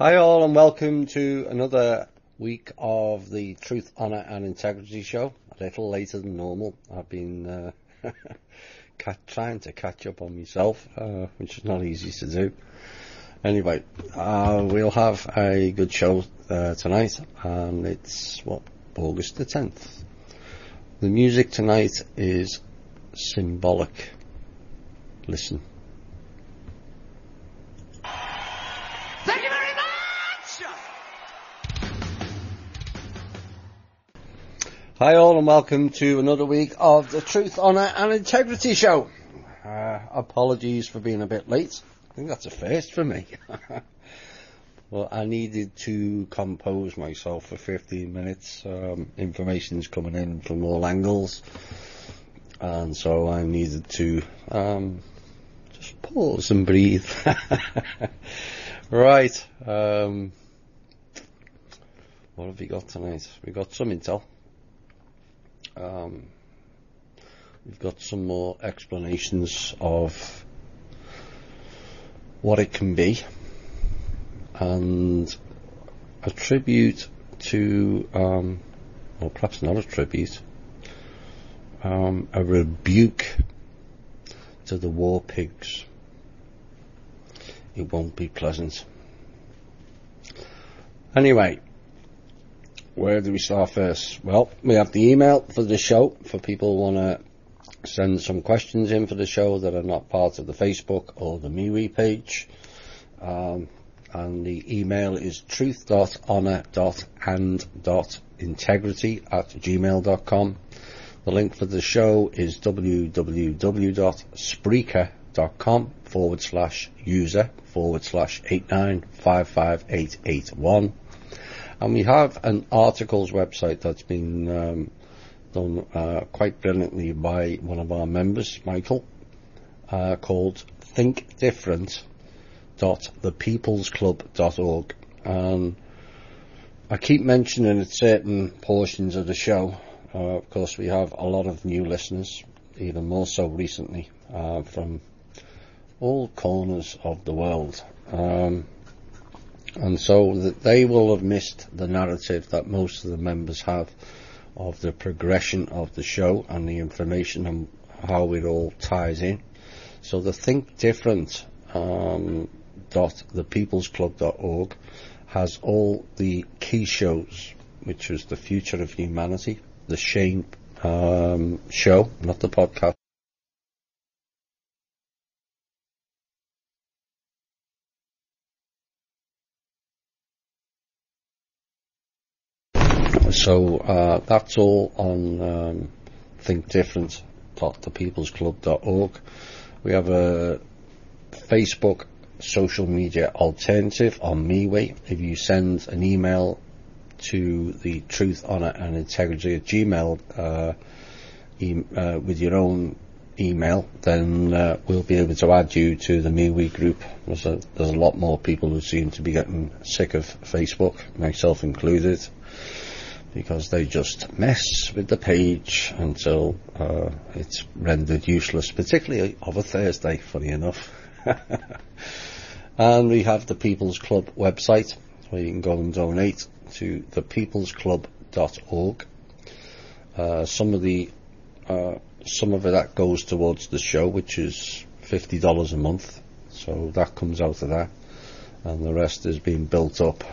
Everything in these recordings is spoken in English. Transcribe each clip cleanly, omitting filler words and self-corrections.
Hi all and welcome to another week of the Truth, Honour and Integrity show. A little later than normal. I've been trying to catch up on myself, which is not easy to do. Anyway, we'll have a good show tonight, and it's, August the 10th. The music tonight is symbolic. Listen. Thank you very much! Hi all and welcome to another week of the Truth, Honour and Integrity show. Apologies for being a bit late. I think that's a first for me. Well, I needed to compose myself for 15 minutes. Information's coming in from all angles. And so I needed to just pause and breathe. Right. What have we got tonight? We got some intel. We've got some more explanations of what it can be, and a tribute to, or perhaps not a tribute, a rebuke to the war pigs. It won't be pleasant. Anyway, where do we start first? Well, we have the email for the show for people who want to send some questions in for the show that are not part of the Facebook or the MeWe page. And the email is truth.honour.and.integrity@gmail.com. The link for the show is www.spreaker.com/user/8955881. And we have an articles website that's been done quite brilliantly by one of our members, Michael, called thinkdifferent.thepeoplesclub.org. And I keep mentioning at certain portions of the show. Of course, we have a lot of new listeners, even more so recently, from all corners of the world. And so that they will have missed the narrative that most of the members have of the progression of the show and the information on how it all ties in. So the Think Different .thepeoplesclub.org has all the key shows, which was the Future of Humanity, the Shane show, not the podcast. So that's all on thinkdifferent.thepeoplesclub.org. We have a Facebook social media alternative on MeWe. If you send an email to the Truth, Honour and Integrity at Gmail with your own email, then we'll be able to add you to the MeWe group. There's a lot more people who seem to be getting sick of Facebook, myself included, because they just mess with the page until it's rendered useless, particularly of a Thursday, funny enough. And we have the People's Club website, where you can go and donate to thepeoplesclub.org. Some of it that goes towards the show, which is $50 a month, so that comes out of that, and the rest is being built up,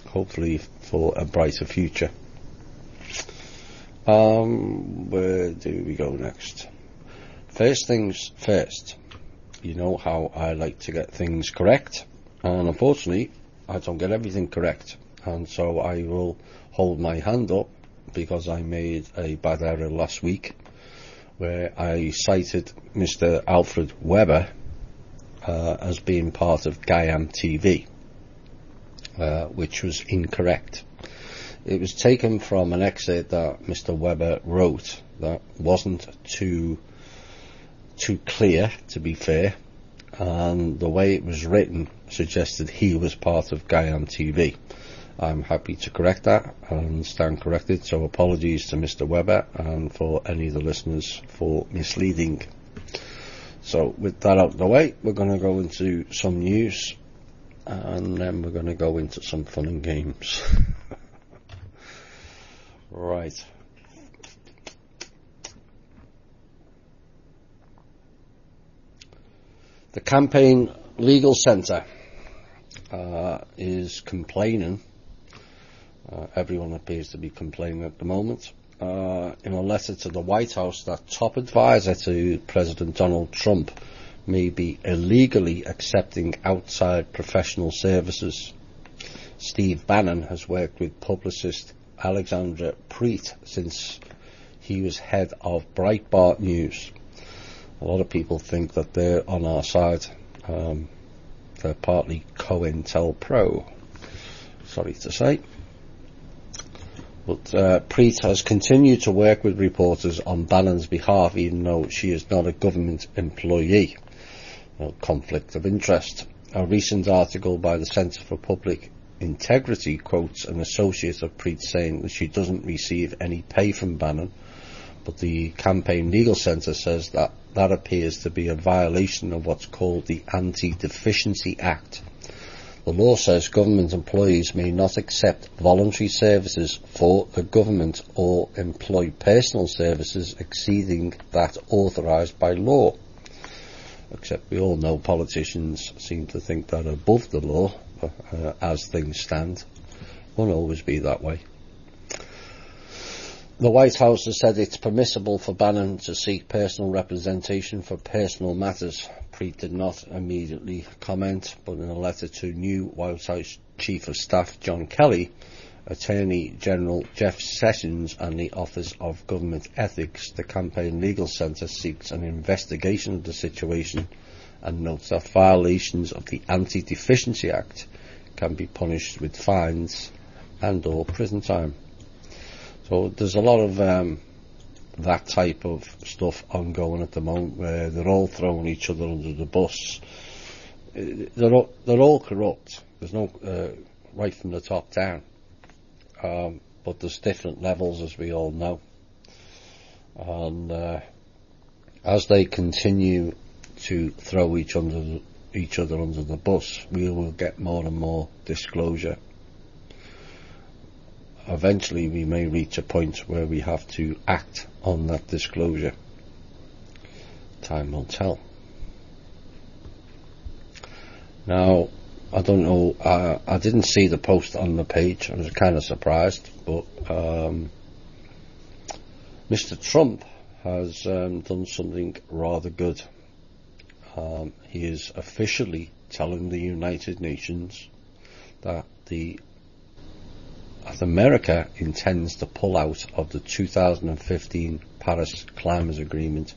hopefully for a brighter future. Where do we go next? First things first. You know how I like to get things correct, and unfortunately I don't get everything correct, and so I will hold my hand up because I made a bad error last week where I cited Mr. Alfred Weber as being part of Gaiam TV, which was incorrect. It was taken from an excerpt that Mr. Weber wrote that wasn't too clear, to be fair, and the way it was written suggested he was part of Gaiam TV. I'm happy to correct that and stand corrected, so apologies to Mr. Weber and for any of the listeners for misleading. So with that out of the way, we're going to go into some news. and then we're going to go into some fun and games. Right. The Campaign Legal Centre is complaining. Everyone appears to be complaining at the moment. In a letter to the White House, that top advisor to President Donald Trump may be illegally accepting outside professional services. Steve Bannon has worked with publicist Alexandra Preet since he was head of Breitbart News. A lot of people think that they're on our side. They're partly COINTELPRO, sorry to say. But Preet has continued to work with reporters on Bannon's behalf, even though she is not a government employee. No conflict of interest. A recent article by the Centre for Public Integrity quotes an associate of Preet saying that she doesn't receive any pay from Bannon, but the Campaign Legal Centre says that that appears to be a violation of what's called the Anti-Deficiency Act. The law says government employees may not accept voluntary services for the government or employ personal services exceeding that authorised by law. Except we all know politicians seem to think they're above the law, as things stand. Won't always be that way. The White House has said it's permissible for Bannon to seek personal representation for personal matters. Preet did not immediately comment, but in a letter to new White House Chief of Staff John Kelly, Attorney General Jeff Sessions and the Office of Government Ethics, the Campaign Legal Centre seeks an investigation of the situation and notes that violations of the Anti-Deficiency Act can be punished with fines and or prison time. So there's a lot of that type of stuff ongoing at the moment, where they're all throwing each other under the bus. They're all corrupt. There's no right from the top down. But there's different levels, as we all know. And as they continue to throw each other under the bus, we will get more and more disclosure. Eventually we may reach a point where we have to act on that disclosure. Time will tell. Now, I don't know, I didn't see the post on the page. I was kind of surprised, but Mr. Trump has done something rather good. He is officially telling the United Nations that America intends to pull out of the 2015 Paris Climate Agreement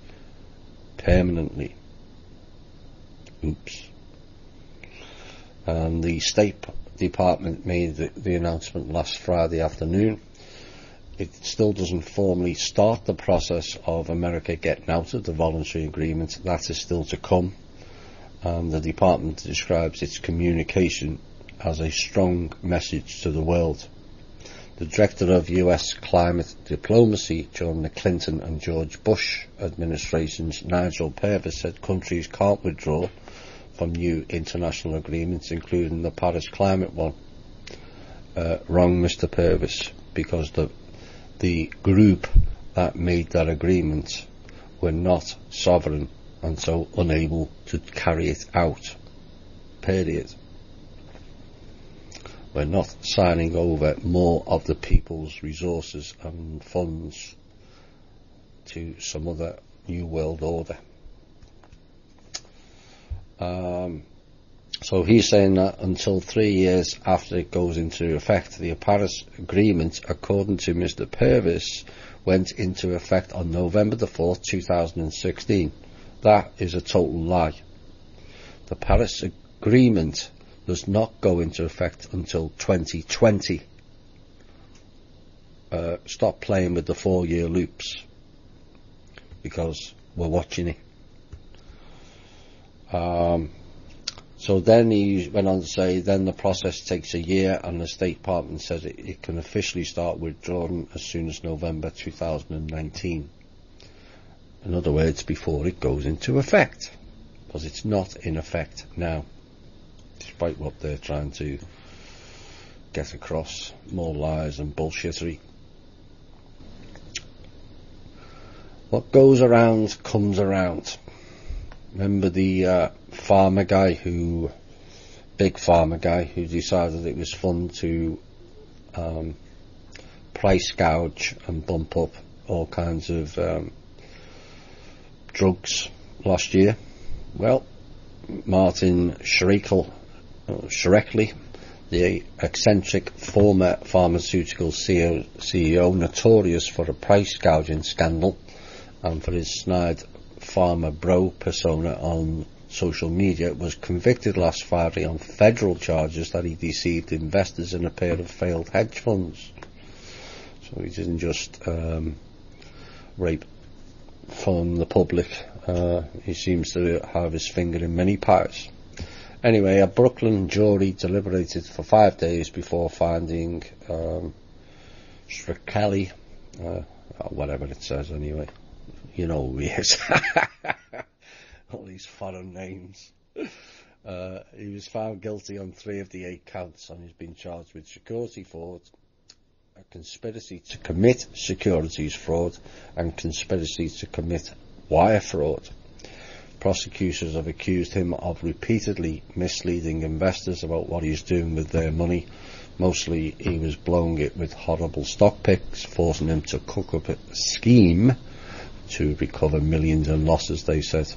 permanently. Oops. And the State Department made the announcement last Friday afternoon. It still doesn't formally start the process of America getting out of the voluntary agreement. That is still to come. The department describes its communication as a strong message to the world. The director of US climate diplomacy during the Clinton and George Bush administrations, Nigel Purvis, said countries can't withdraw from new international agreements, including the Paris climate one. Wrong, Mr. Purvis, because the group that made that agreement were not sovereign and so unable to carry it out. Period. We're not signing over more of the people's resources and funds to some other new world order. So he's saying that until 3 years after it goes into effect, the Paris Agreement, according to Mr. Purvis, went into effect on November the 4th, 2016. That is a total lie. The Paris Agreement does not go into effect until 2020. Stop playing with the 4-year loops, because we're watching it. So then he went on to say, then the process takes a year, and the State Department says it can officially start withdrawing as soon as November 2019. In other words, before it goes into effect, because it's not in effect now. despite what they're trying to get across, more lies and bullshittery. What goes around comes around. Remember the big farmer guy who decided it was fun to price gouge and bump up all kinds of drugs last year? Well, Martin Shkreli, the eccentric former pharmaceutical CEO, notorious for a price gouging scandal and for his snide farmer bro persona on social media, was convicted last Friday on federal charges that he deceived investors in a pair of failed hedge funds. So he didn't just rape from the public, he seems to have his finger in many pies. Anyway, a Brooklyn jury deliberated for 5 days before finding Shkreli, whatever it says anyway, you know who he is. All these foreign names. He was found guilty on 3 of the 8 counts, and he's been charged with security fraud, a conspiracy to commit securities fraud, and conspiracy to commit wire fraud. Prosecutors have accused him of repeatedly misleading investors about what he's doing with their money. Mostly he was blowing it with horrible stock picks, forcing him to cook up a scheme to recover millions in losses, they said.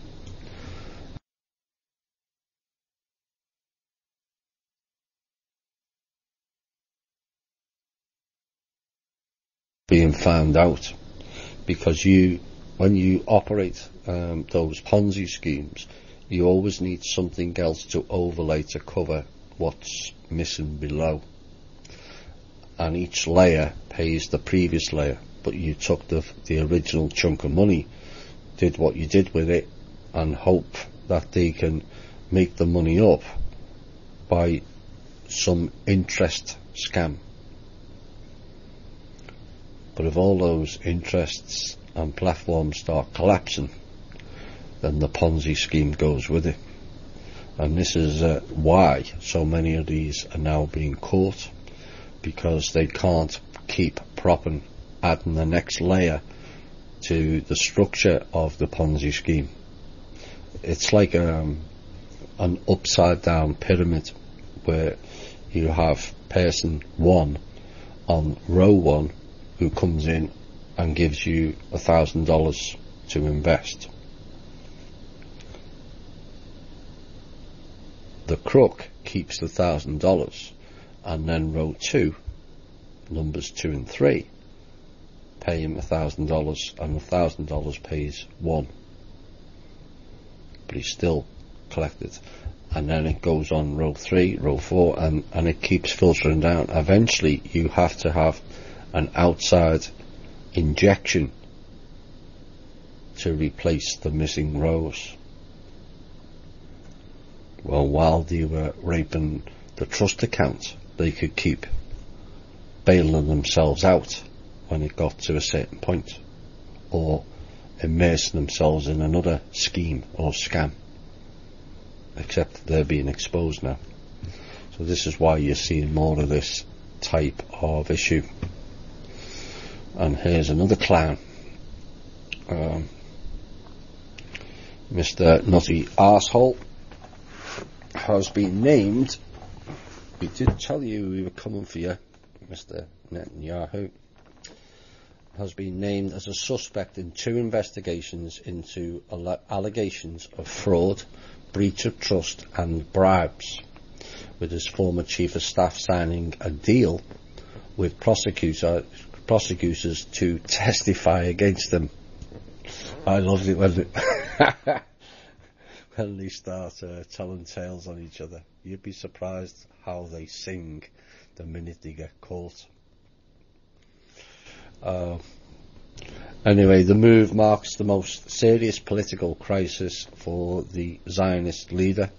Being found out, because when you operate those Ponzi schemes, you always need something else to overlay to cover what's missing below, and each layer pays the previous layer. But you took the original chunk of money, did what you did with it, and hope that they can make the money up by some interest scam. But if all those interests and platforms start collapsing, then the Ponzi scheme goes with it. And this is why so many of these are now being caught, because they can't keep adding the next layer to the structure of the Ponzi scheme. It's like an upside down pyramid, where you have person 1 on row 1 who comes in and gives you $1,000 to invest. The crook keeps the $1,000, and then row 2, numbers 2 and 3, pay him $1,000, and the $1,000 pays 1, but he's still collected. And then it goes on row 3, row 4, and it keeps filtering down. Eventually you have to have an outside injection to replace the missing rows. Well, while they were raping the trust account, they could keep bailing themselves out when it got to a certain point, or immersing themselves in another scheme or scam, except they're being exposed now. So this is why you're seeing more of this type of issue. And here's another clown, Mr. Nutty Arsehole has been named. We did tell you we were coming for you, Mr. Netanyahu. Has been named as a suspect in 2 investigations into allegations of fraud, breach of trust and bribes, with his former chief of staff signing a deal with prosecutors to testify against him. I loved it when when they start telling tales on each other. You'd be surprised how they sing the minute they get caught. Anyway, the move marks the most serious political crisis for the Zionist leader.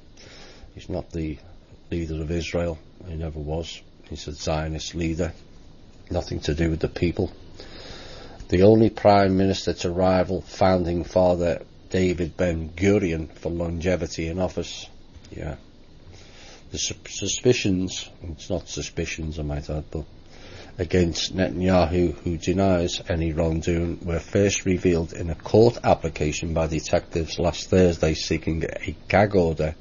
He's not the leader of Israel. He never was. He's a Zionist leader. Nothing to do with the people. The only prime minister to rival founding father David Ben-Gurion for longevity in office. Yeah. The suspicions, it's not suspicions I might add, but against Netanyahu, who denies any wrongdoing, were first revealed in a court application by detectives last Thursday seeking a gag order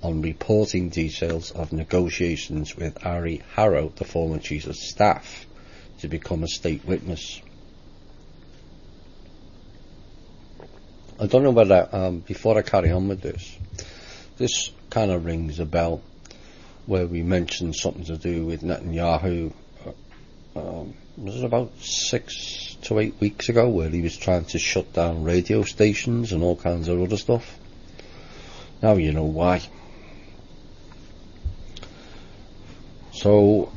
on reporting details of negotiations with Ari Harrow, the former chief of staff, to become a state witness. I don't know whether, before I carry on with this kind of rings a bell, where we mentioned something to do with Netanyahu, was it about 6 to 8 weeks ago, where he was trying to shut down radio stations and all kinds of other stuff. Now you know why. So,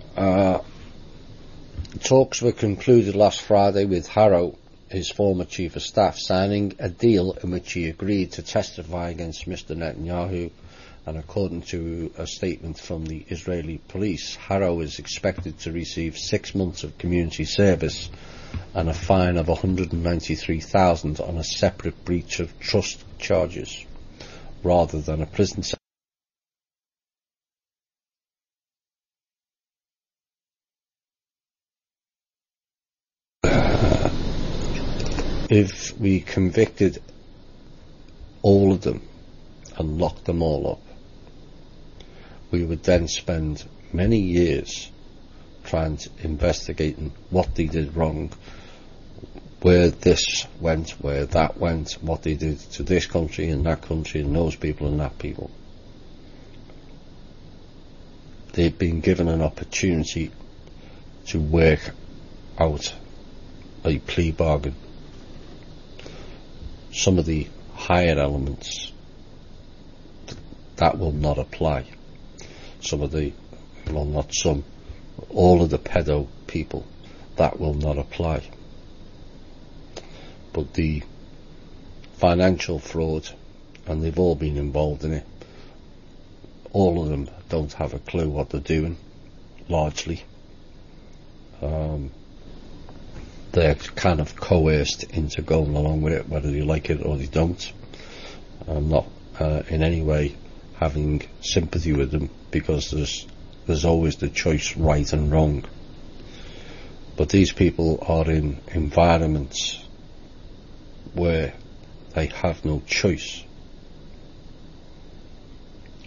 talks were concluded last Friday with Harrow, his former chief of staff, signing a deal in which he agreed to testify against Mr. Netanyahu. And according to a statement from the Israeli police, Harrow is expected to receive 6 months of community service and a fine of $193,000 on a separate breach of trust charges, rather than a prison sentence. If we convicted all of them and locked them all up, we would then spend many years trying to investigating what they did wrong, where this went, where that went, what they did to this country and that country and those people and that people. They've been given an opportunity to work out a plea bargain. Some of the higher elements, that will not apply. Some of the, well, not some, all of the pedo people, that will not apply. But the financial fraud, and they've all been involved in it, all of them don't have a clue what they're doing, largely. They're kind of coerced into going along with it, whether they like it or they don't. I'm not in any way having sympathy with them, because there's always the choice right and wrong. But these people are in environments where they have no choice.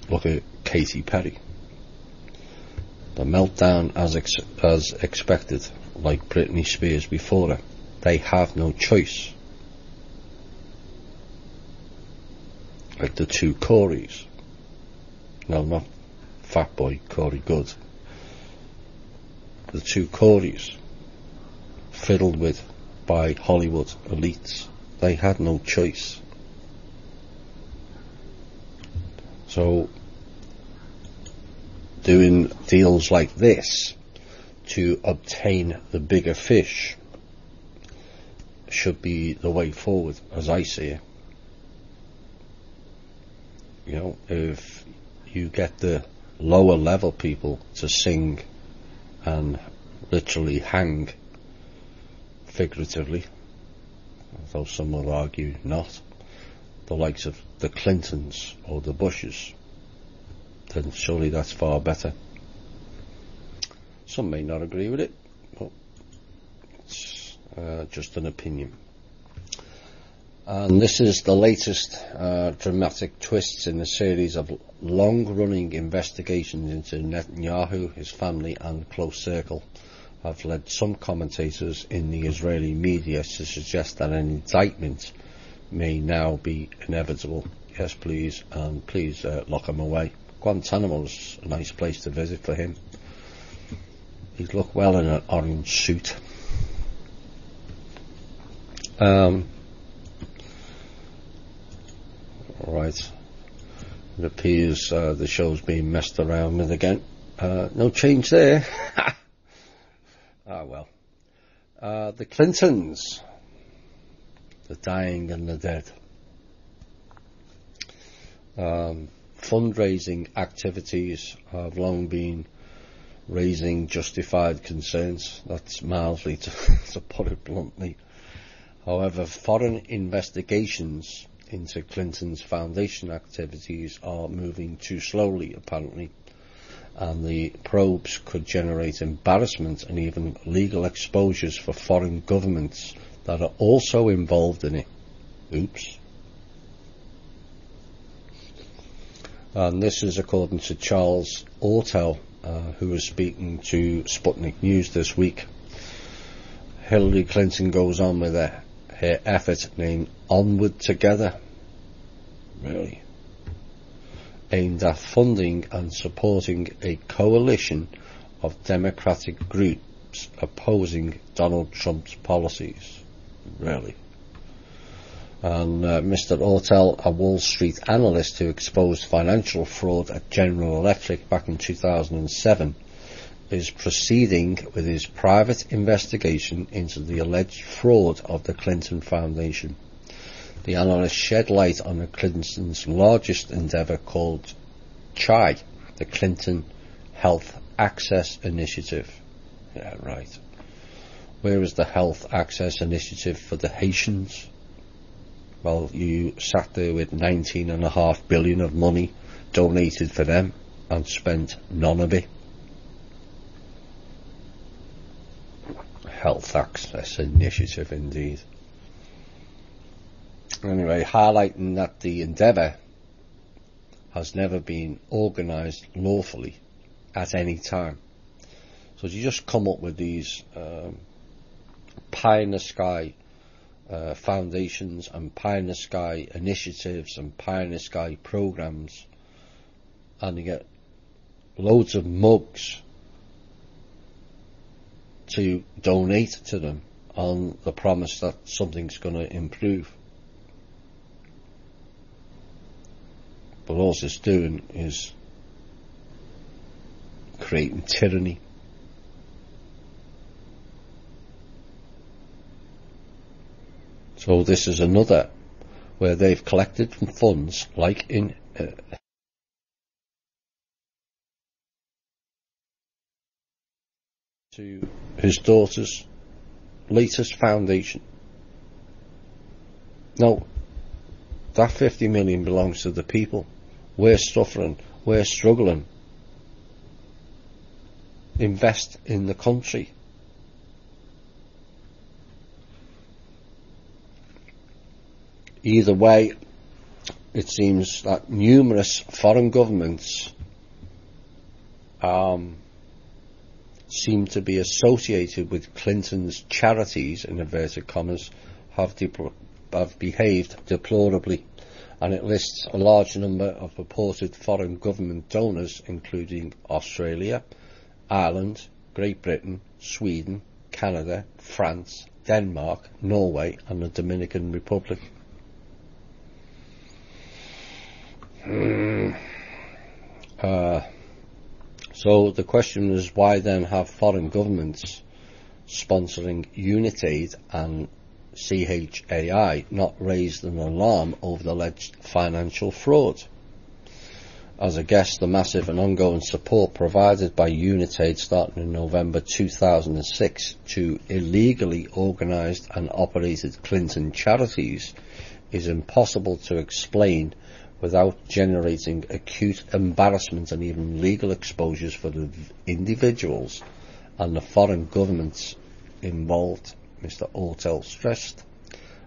Look at Katy Perry. The meltdown as expected, like Britney Spears before her. They have no choice. Like the two Coreys. No, not Fat Boy, Corey Good. The two Coreys, fiddled with by Hollywood elites. They had no choice. So, doing deals like this to obtain the bigger fish should be the way forward, as I see it. You know, if you get the lower level people to sing and literally hang, figuratively, although some will argue not, the likes of the Clintons or the Bushes, then surely that's far better. Some may not agree with it, but it's just an opinion. And this is the latest dramatic twists in a series of long-running investigations into Netanyahu, his family and close circle have led some commentators in the Israeli media to suggest that an indictment may now be inevitable. Yes, please, and please lock him away. Guantanamo's a nice place to visit for him. He'd look well in an orange suit. Right. It appears the show's being messed around with again. No change there. Ah, well. The Clintons. The dying and the dead. Fundraising activities have long been raising justified concerns. That's mildly to put it bluntly. However, foreign investigations into Clinton's foundation activities are moving too slowly, apparently, and the probes could generate embarrassment and even legal exposures for foreign governments that are also involved in it. Oops. And this is according to Charles Ortel, who was speaking to Sputnik News this week. Hillary Clinton goes on with her effort named Onward Together, really, aimed at funding and supporting a coalition of democratic groups opposing Donald Trump's policies, really. And Mr. Ortel, a Wall Street analyst who exposed financial fraud at General Electric back in 2007, is proceeding with his private investigation into the alleged fraud of the Clinton Foundation. The analyst shed light on the Clintons' largest endeavour called CHI, the Clinton Health Access Initiative. Yeah, right. Where is the Health Access Initiative for the Haitians? Well, you sat there with $19.5 billion of money donated for them and spent none of it. Health Access Initiative, indeed. Anyway, highlighting that the endeavour has never been organised lawfully at any time. So you just come up with these pie-in-the-sky foundations and pie-in-the-sky initiatives and pie-in-the-sky programmes, and you get loads of mugs to donate to them on the promise that something's going to improve. But all it's doing is creating tyranny. So this is another where they've collected from funds like in to his daughter's latest foundation. Now, that 50 million belongs to the people. We're suffering, we're struggling. Invest in the country. Either way, it seems that numerous foreign governments seem to be associated with Clinton's charities, in inverted commas, have behaved deplorably, and it lists a large number of purported foreign government donors, including Australia, Ireland, Great Britain, Sweden, Canada, France, Denmark, Norway, and the Dominican Republic. So the question is, why then have foreign governments sponsoring UNITAID and CHAI not raised an alarm over the alleged financial fraud? As a guest, the massive and ongoing support provided by UNITAID starting in November 2006 to illegally organised and operated Clinton charities is impossible to explain without generating acute embarrassment and even legal exposures for the individuals and the foreign governments involved, Mr. Ortel stressed.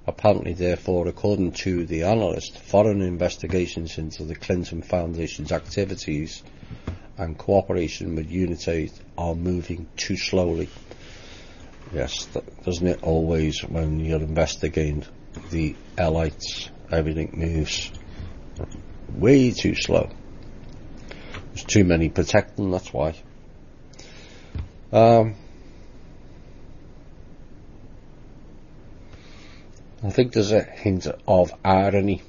Apparently, therefore, according to the analyst, foreign investigations into the Clinton Foundation's activities and cooperation with UNITAID are moving too slowly. Yes, doesn't it always, when you're investigating the elites, everything moves way too slow. There's too many protecting, that's why. I think there's a hint of irony,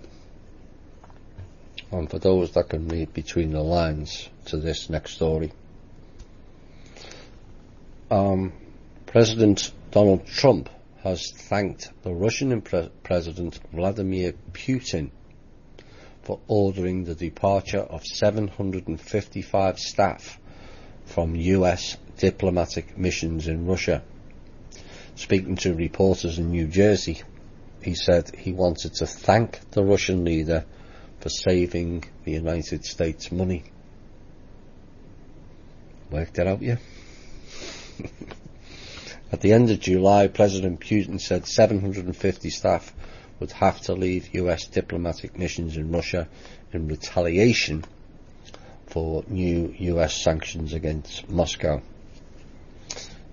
and for those that can read between the lines to this next story, President Donald Trump has thanked the Russian President Vladimir Putin for ordering the departure of 755 staff from US diplomatic missions in Russia. Speaking to reporters in New Jersey, he said he wanted to thank the Russian leader for saving the United States money. Worked it out, yeah? At the end of July, President Putin said 750 staff would have to leave US diplomatic missions in Russia in retaliation for new US sanctions against Moscow.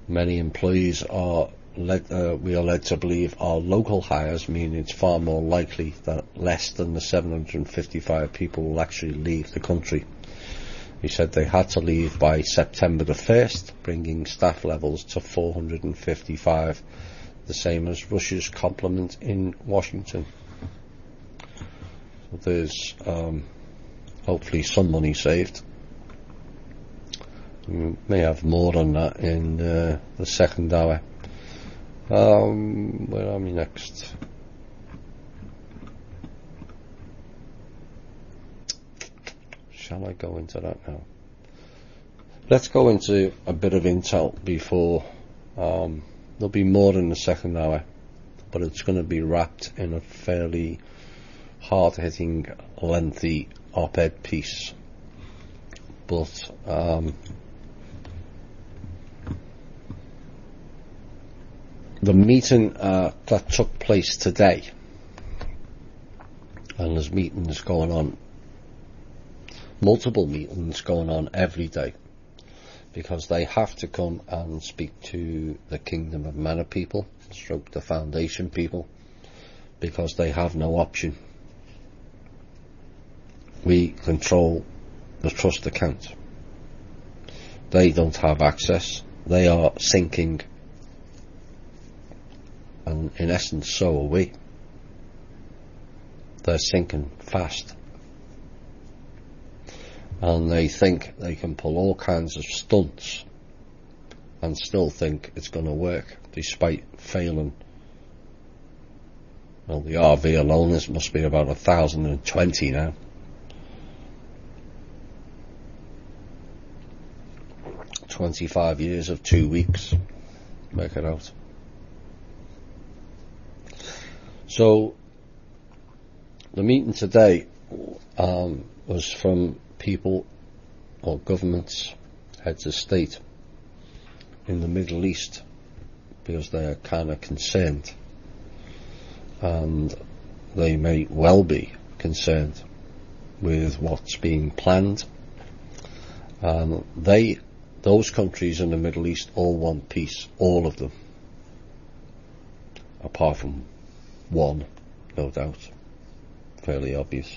Many employees we are led to believe are local hires, meaning it's far more likely that less than the 755 people will actually leave the country. He said they had to leave by September the 1st, bringing staff levels to 455, the same as Russia's complement in Washington. So there's hopefully some money saved. We may have more on that in the second hour. Where are we next? Shall I go into that now? Let's go into a bit of intel before. There'll be more in the second hour, but it's going to be wrapped in a fairly hard-hitting, lengthy op-ed piece. But the meeting that took place today, and there's meetings going on, multiple meetings going on every day, because they have to come and speak to the Kingdom of Mana people, stroke the Foundation people, because they have no option. We control the trust account. They don't have access. They are sinking, and in essence so are we. They're sinking fast. And they think they can pull all kinds of stunts and still think it's going to work, despite failing. Well, the RV alone must be about 1,020 now. "25 years of 2 weeks." Work it out. So, the meeting today was from people or governments, heads of state in the Middle East, because they are kind of concerned, and they may well be concerned with what's being planned. Those countries in the Middle East all want peace, all of them, apart from one, no doubt, fairly obvious.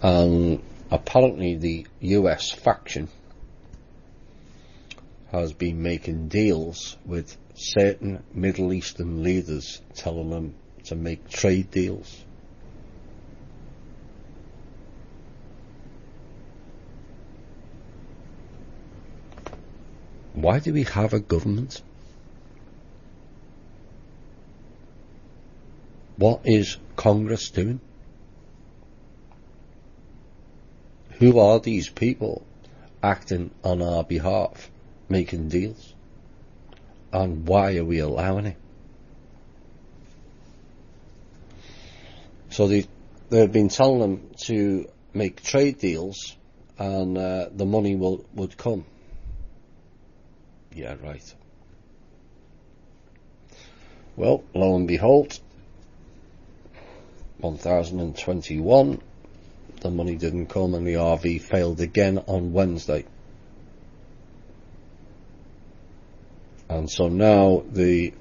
And apparently the US faction has been making deals with certain Middle Eastern leaders, telling them to make trade deals. Why do we have a government? What is Congress doing? Who are these people acting on our behalf, making deals? And why are we allowing it? So they've been telling them to make trade deals, and the money would come. Yeah, right. Well, lo and behold, 1021, the money didn't come, and the RV failed again on Wednesday. And so now the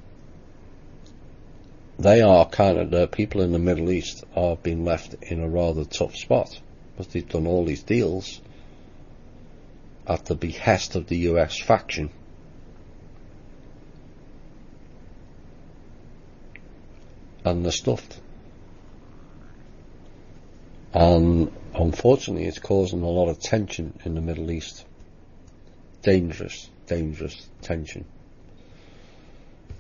people in the Middle East are being left in a rather tough spot, because they've done all these deals at the behest of the US faction. And they're stuffed. And unfortunately it's causing a lot of tension in the Middle East. Dangerous tension.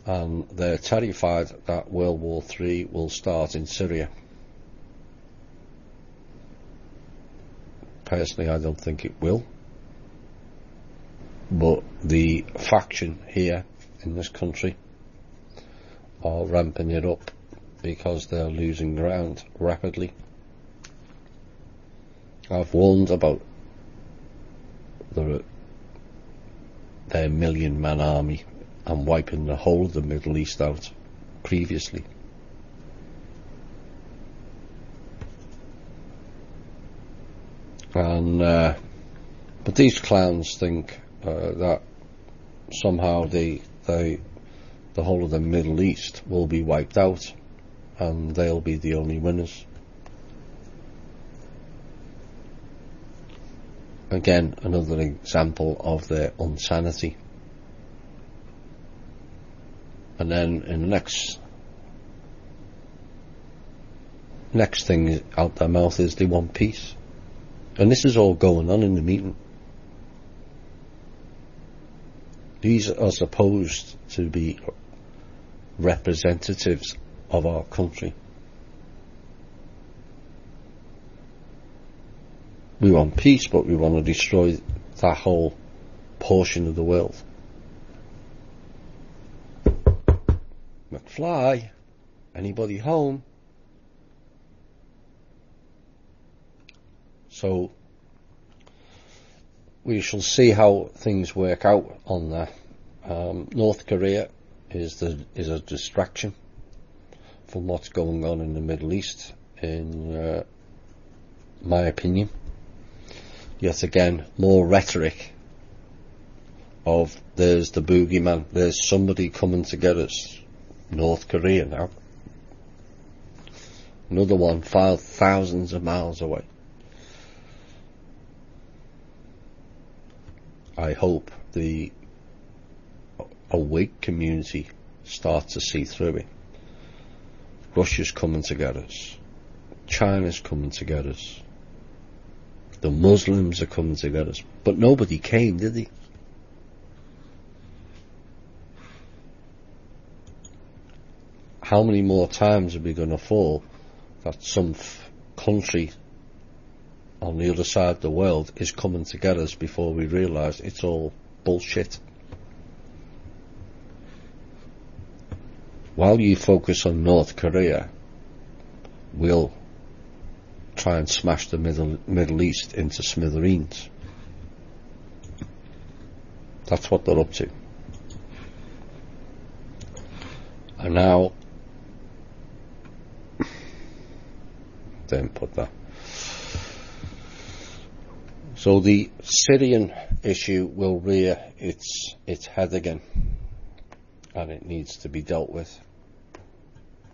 And they're terrified that World War III will start in Syria. Personally, I don't think it will. But the faction here in this country are ramping it up, because they're losing ground rapidly. I've warned about their million-man army and wiping the whole of the Middle East out previously. And but these clowns think that somehow the whole of the Middle East will be wiped out and they'll be the only winners. Again, another example of their insanity. And then in the next thing out their mouth is they want peace. And this is all going on in the meeting. These are supposed to be representatives of our country. We want peace, but we want to destroy that whole portion of the world. McFly, anybody home? So we shall see how things work out on that. North Korea is a distraction from what's going on in the Middle East, in my opinion. Yet again, more rhetoric of there's the boogeyman, there's somebody coming to get us. North Korea now. Another one filed thousands of miles away. I hope the awake community starts to see through it. Russia's coming to get us. China's coming to get us. The Muslims are coming to get us. But nobody came, did they? How many more times are we going to fall that some country on the other side of the world is coming to get us before we realise it's all bullshit? While you focus on North Korea, we'll try and smash the Middle East into smithereens. That's what they're up to. And now, then put that. So the Syrian issue will rear its head again, and it needs to be dealt with.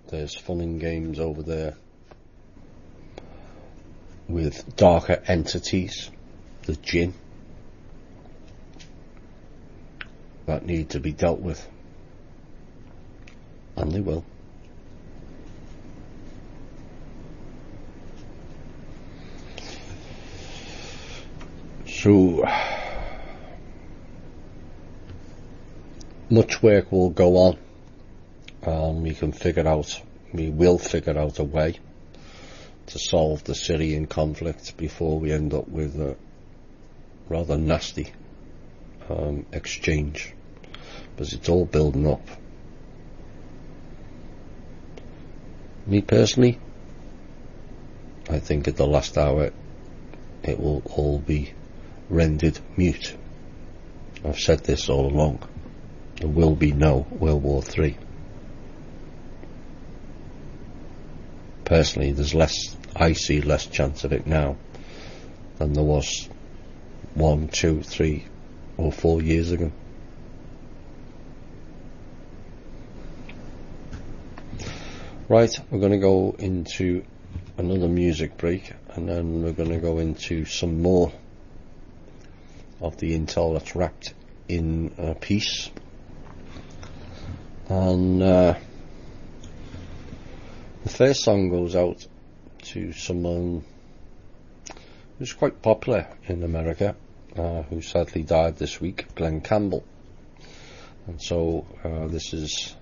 There's fun and games over there with darker entities, the jinn, that need to be dealt with, and they will. So much work will go on, and we will figure out a way to solve the Syrian conflict before we end up with a rather nasty exchange, because it's all building up. Me personally, I think at the last hour it will all be rendered mute. I've said this all along. There will be no World War III. Personally, I see less chance of it now than there was 1, 2, 3 or 4 years ago. Right, we're going to go into another music break, and then we're going to go into some more of the intel that's wrapped in peace. And the first song goes out to someone who's quite popular in America, who sadly died this week, Glenn Campbell. And so this is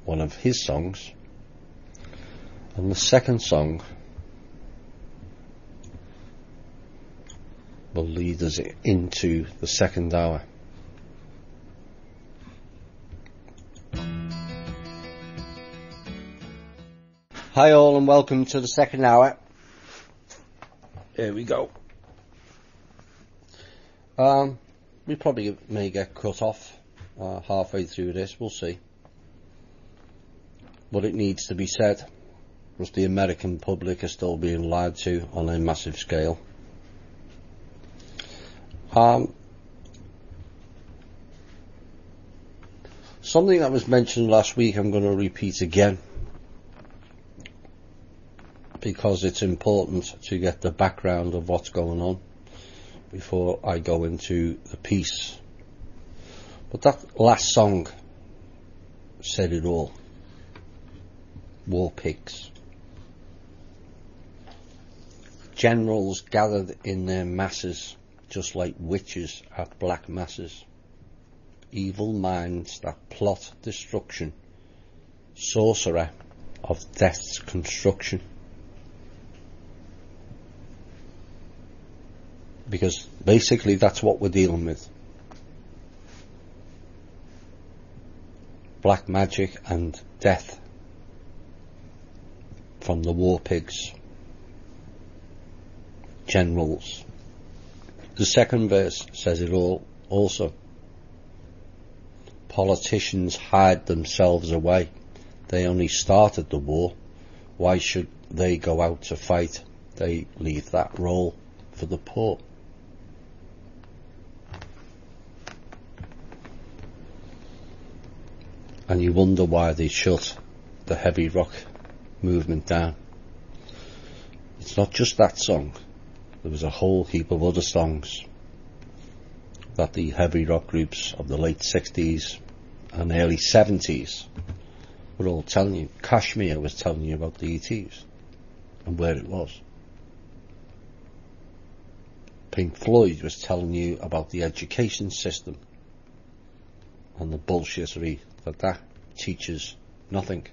one of his songs. And the second song will lead us into the second hour. Hi all, and welcome to the second hour. Here we go. We probably may get cut off halfway through this, we'll see. But it needs to be said, because the American public are still being lied to on a massive scale. Something that was mentioned last week I'm going to repeat again, because it's important to get the background of what's going on before I go into the piece. But that last song said it all. War pigs. Generals gathered in their masses, just like witches at black masses. Evil minds that plot destruction. Sorcerer of death's construction. Because basically that's what we're dealing with. Black magic and death from the war pigs. Generals. The second verse says it all also. Politicians hide themselves away. They only started the war. Why should they go out to fight? They leave that role for the poor. And you wonder why they shut the heavy rock movement down. It's not just that song. There was a whole heap of other songs that the heavy rock groups of the late 60s and early 70s were all telling you. Kashmir was telling you about the ETs and where it was. Pink Floyd was telling you about the education system and the bullshittery that teaches nothing.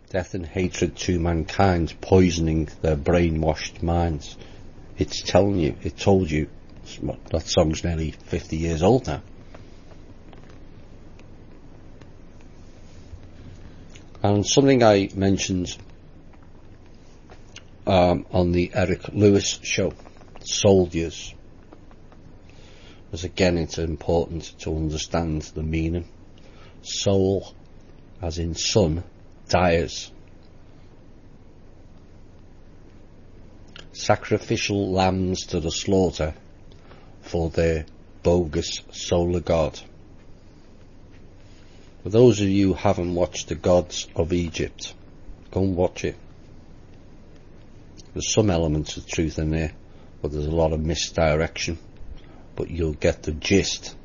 Death and hatred to mankind, poisoning their brainwashed minds. It's telling you, it told you. That song's nearly 50 years old now. And something I mentioned on the Eric Lewis show, soldiers, was again, it's important to understand the meaning. Soul, as in son, dies. Sacrificial lambs to the slaughter for their bogus solar god. For those of you who haven't watched The Gods of Egypt, go and watch it. There's some elements of truth in there, but there's a lot of misdirection. But you'll get the gist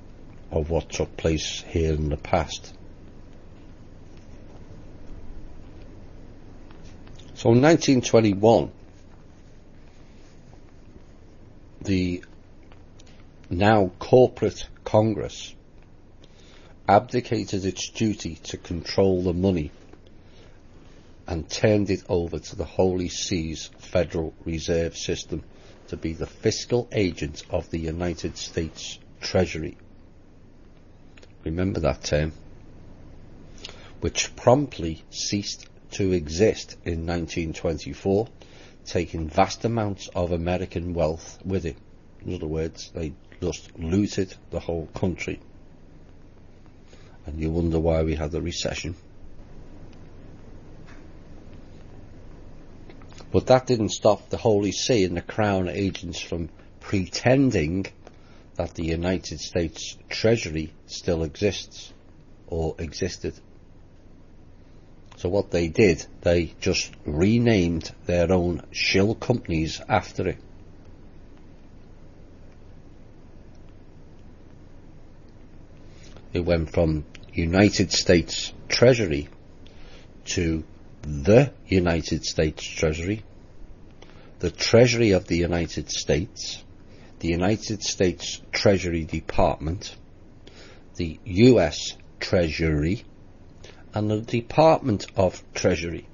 of what took place here in the past. So in 1921, the now corporate Congress abdicated its duty to control the money and turned it over to the Holy See's Federal Reserve System to be the fiscal agent of the United States Treasury. Remember that term, which promptly ceased to exist in 1924, taking vast amounts of American wealth with it. In other words, they just looted the whole country. And you wonder why we had a recession. But that didn't stop the Holy See and the Crown agents from pretending that the United States Treasury still exists, or existed. So what they did, they just renamed their own shill companies after it. It went from United States Treasury to the United States Treasury, the Treasury of the United States, the United States Treasury Department, the US Treasury, and the Department of Treasury.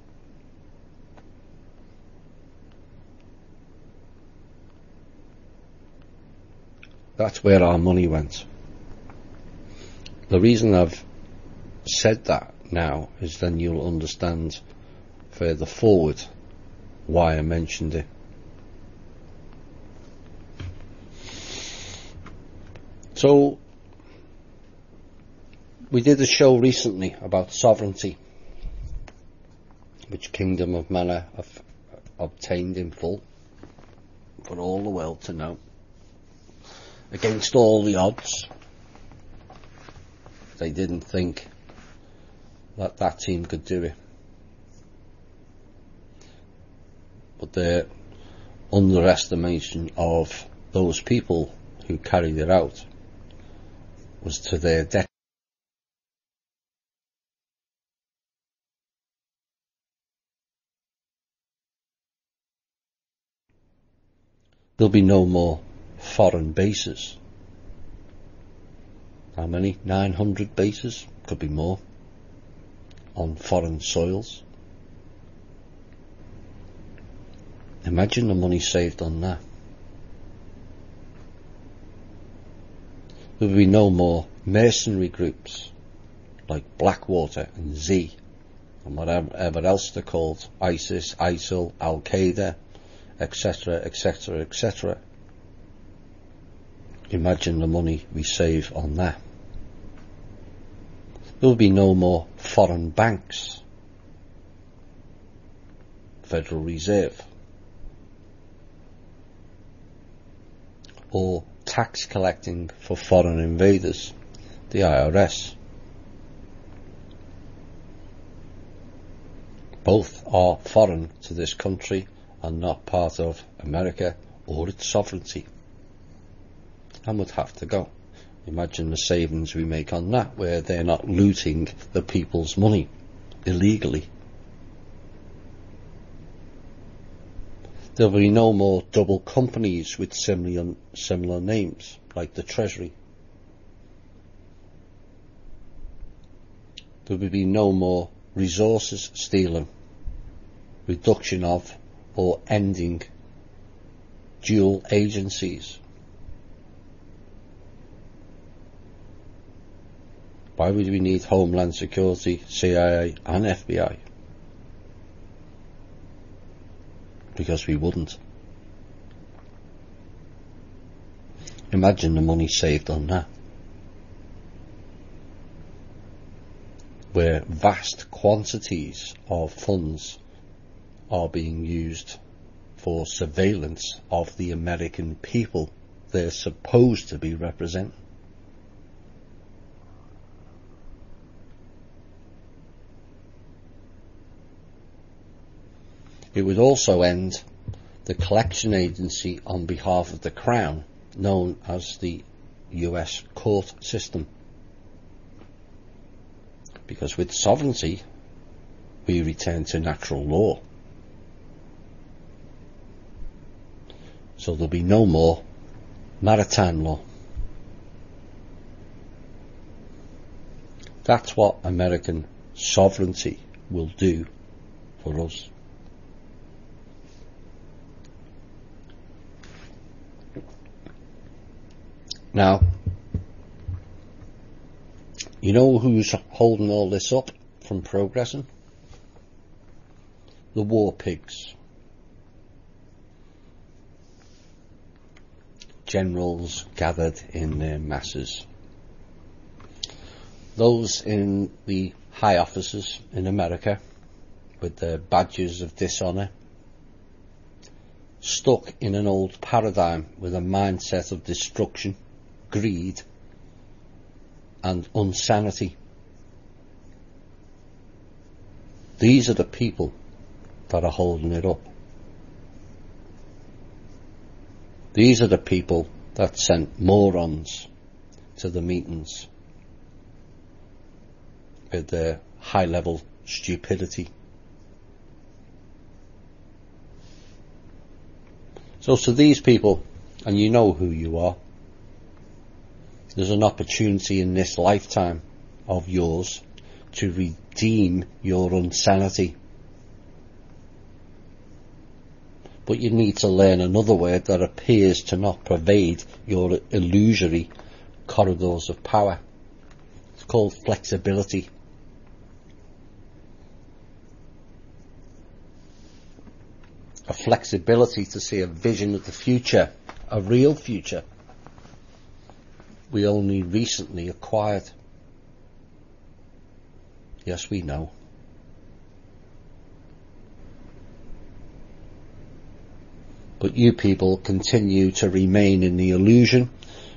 That's where our money went. The reason I've said that now is then you'll understand further forward why I mentioned it. So, we did a show recently about sovereignty, which Kingdom of Manor have obtained in full for all the world to know, against all the odds. They didn't think that that team could do it, but their underestimation of those people who carried it out was to their detriment. There'll be no more foreign bases. How many? 900 bases? Could be more. On foreign soils. Imagine the money saved on that. There will be no more mercenary groups like Blackwater and Z and whatever else they're called, ISIS, ISIL, Al-Qaeda, etc, etc, etc. Imagine the money we save on that. There will be no more foreign banks, Federal Reserve, or tax collecting for foreign invaders, the IRS. Both are foreign to this country and not part of America or its sovereignty, and would have to go. Imagine the savings we make on that, where they're not looting the people's money illegally. There'll be no more double companies with similar names, like the Treasury. There will be no more resources stealing, reduction of, or ending dual agencies. Why would we need Homeland Security, CIA and FBI? Because we wouldn't. Imagine the money saved on that. Where vast quantities of funds are being used for surveillance of the American people they're supposed to be representing. It would also end the collection agency on behalf of the Crown, known as the US court system. Because with sovereignty, we return to natural law. So there'll be no more maritime law. That's what American sovereignty will do for us. Now, you know who's holding all this up from progressing? The war pigs. Generals gathered in their masses. Those in the high offices in America with their badges of dishonour, stuck in an old paradigm with a mindset of destruction, greed and insanity. These are the people that are holding it up. These are the people that sent morons to the meetings with their high level stupidity. So to these people, and you know who you are, there's an opportunity in this lifetime of yours to redeem your insanity. But you need to learn another word that appears to not pervade your illusory corridors of power. It's called flexibility. A flexibility to see a vision of the future, a real future, we only recently acquired. Yes, we know. But you people continue to remain in the illusion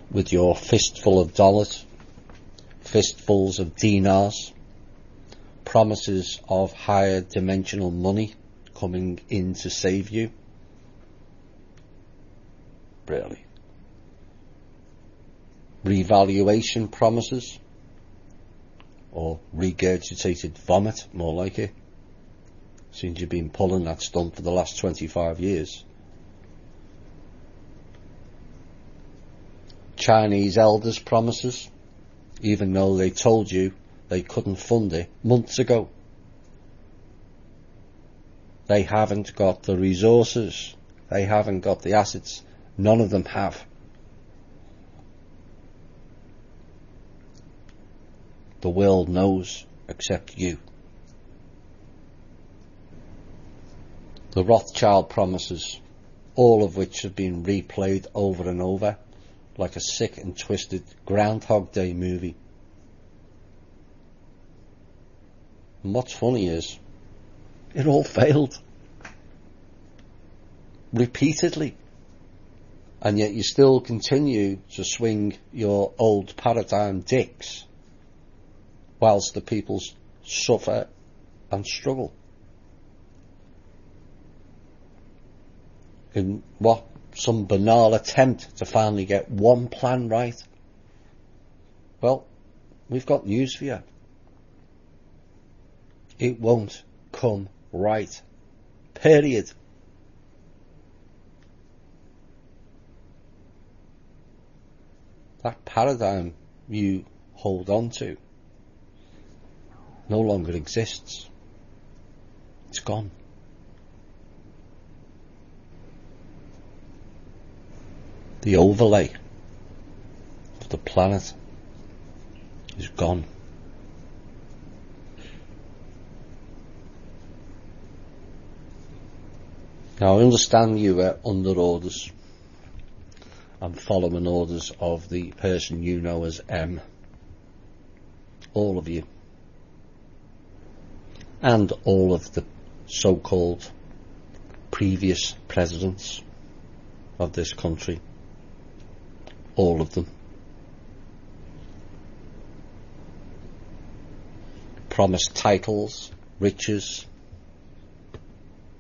with your fistful of dollars, fistfuls of dinars, promises of higher dimensional money coming in to save you. Really. Revaluation promises, or regurgitated vomit, more like it, since you've been pulling that stunt for the last 25 years. Chinese elders' promises, even though they told you they couldn't fund it months ago. They haven't got the resources. They haven't got the assets. None of them have. The world knows, except you. The Rothschild promises, all of which have been replayed over and over, like a sick and twisted Groundhog Day movie. And what's funny is, it all failed. Repeatedly. And yet you still continue to swing your old paradigm dicks, whilst the people suffer and struggle. In what? Some banal attempt to finally get one plan right? Well, we've got news for you. It won't come right. Period. That paradigm you hold on to no longer exists. It's gone. The overlay of the planet is gone. Now I understand you are under orders and following orders of the person you know as M. All of you. And all of the so-called previous presidents of this country. All of them. Promised titles, riches,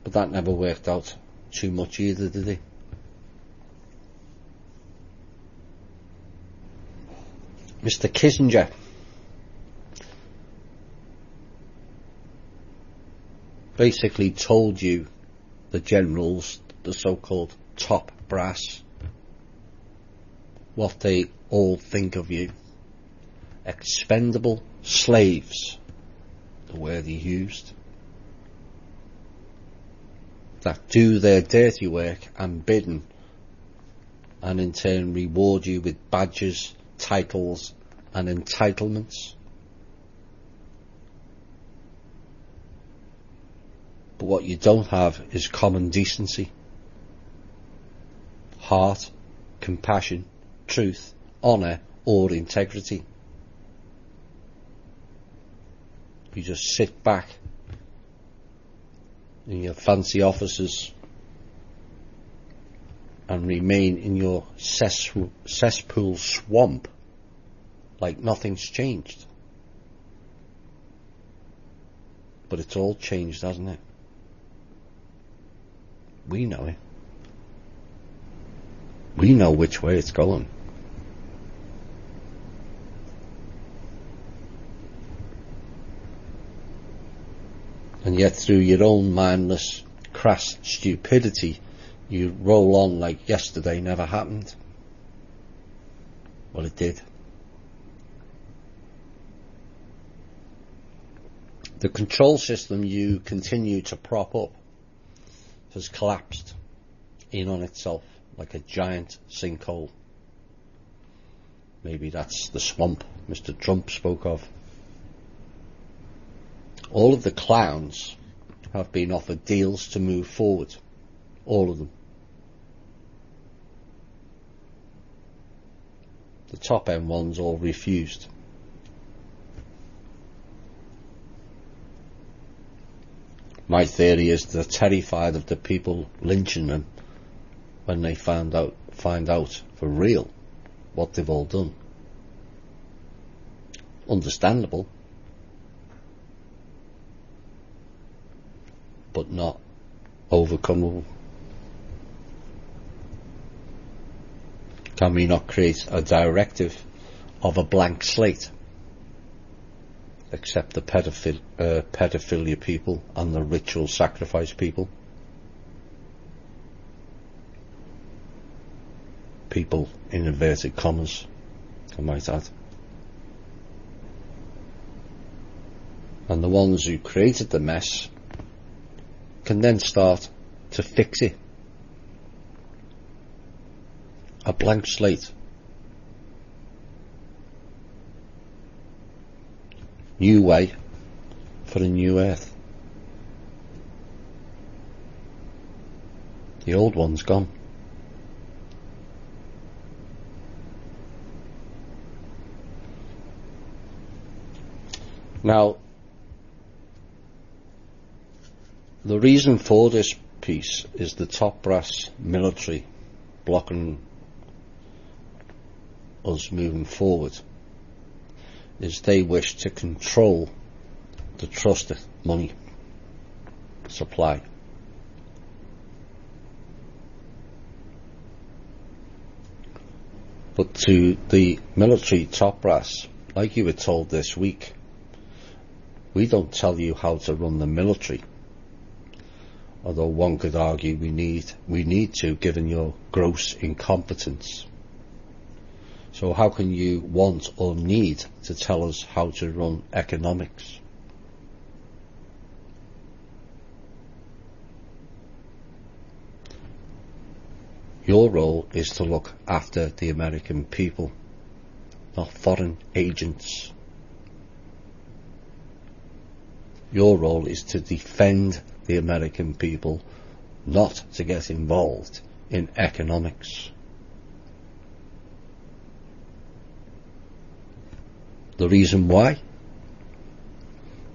but that never worked out too much either, did it? Mr. Kissinger basically told you, the generals, the so-called top brass, what they all think of you. Expendable slaves, the word he used, that do their dirty work unbidden and in turn reward you with badges, titles and entitlements. But what you don't have is common decency, heart, compassion, truth, honour or integrity. You just sit back in your fancy offices and remain in your cesspool swamp like nothing's changed. But it's all changed, hasn't it? We know it. We know which way it's going. And yet through your own mindless, crass stupidity, you roll on like yesterday never happened. Well, it did. The control system you continue to prop up has collapsed in on itself like a giant sinkhole. Maybe that's the swamp Mr. Trump spoke of. All of the clowns have been offered deals to move forward. All of them. The top end ones all refused. My theory is they're terrified of the people lynching them when they find out for real what they've all done. Understandable, but not overcomable. Can we not create a directive of a blank slate? Except the pedophilia people and the ritual sacrifice people. People in inverted commas, I might add. And the ones who created the mess can then start to fix it. A blank slate. New way for a new earth. The old one's gone. Now, the reason for this piece is the top brass military blocking us moving forward. Is they wish to control the trusted money supply. But to the military top brass, like you were told this week, we don't tell you how to run the military. Although one could argue we need to, given your gross incompetence. So how can you want or need to tell us how to run economics? Your role is to look after the American people, not foreign agents. Your role is to defend the American people, not to get involved in economics. The reason why?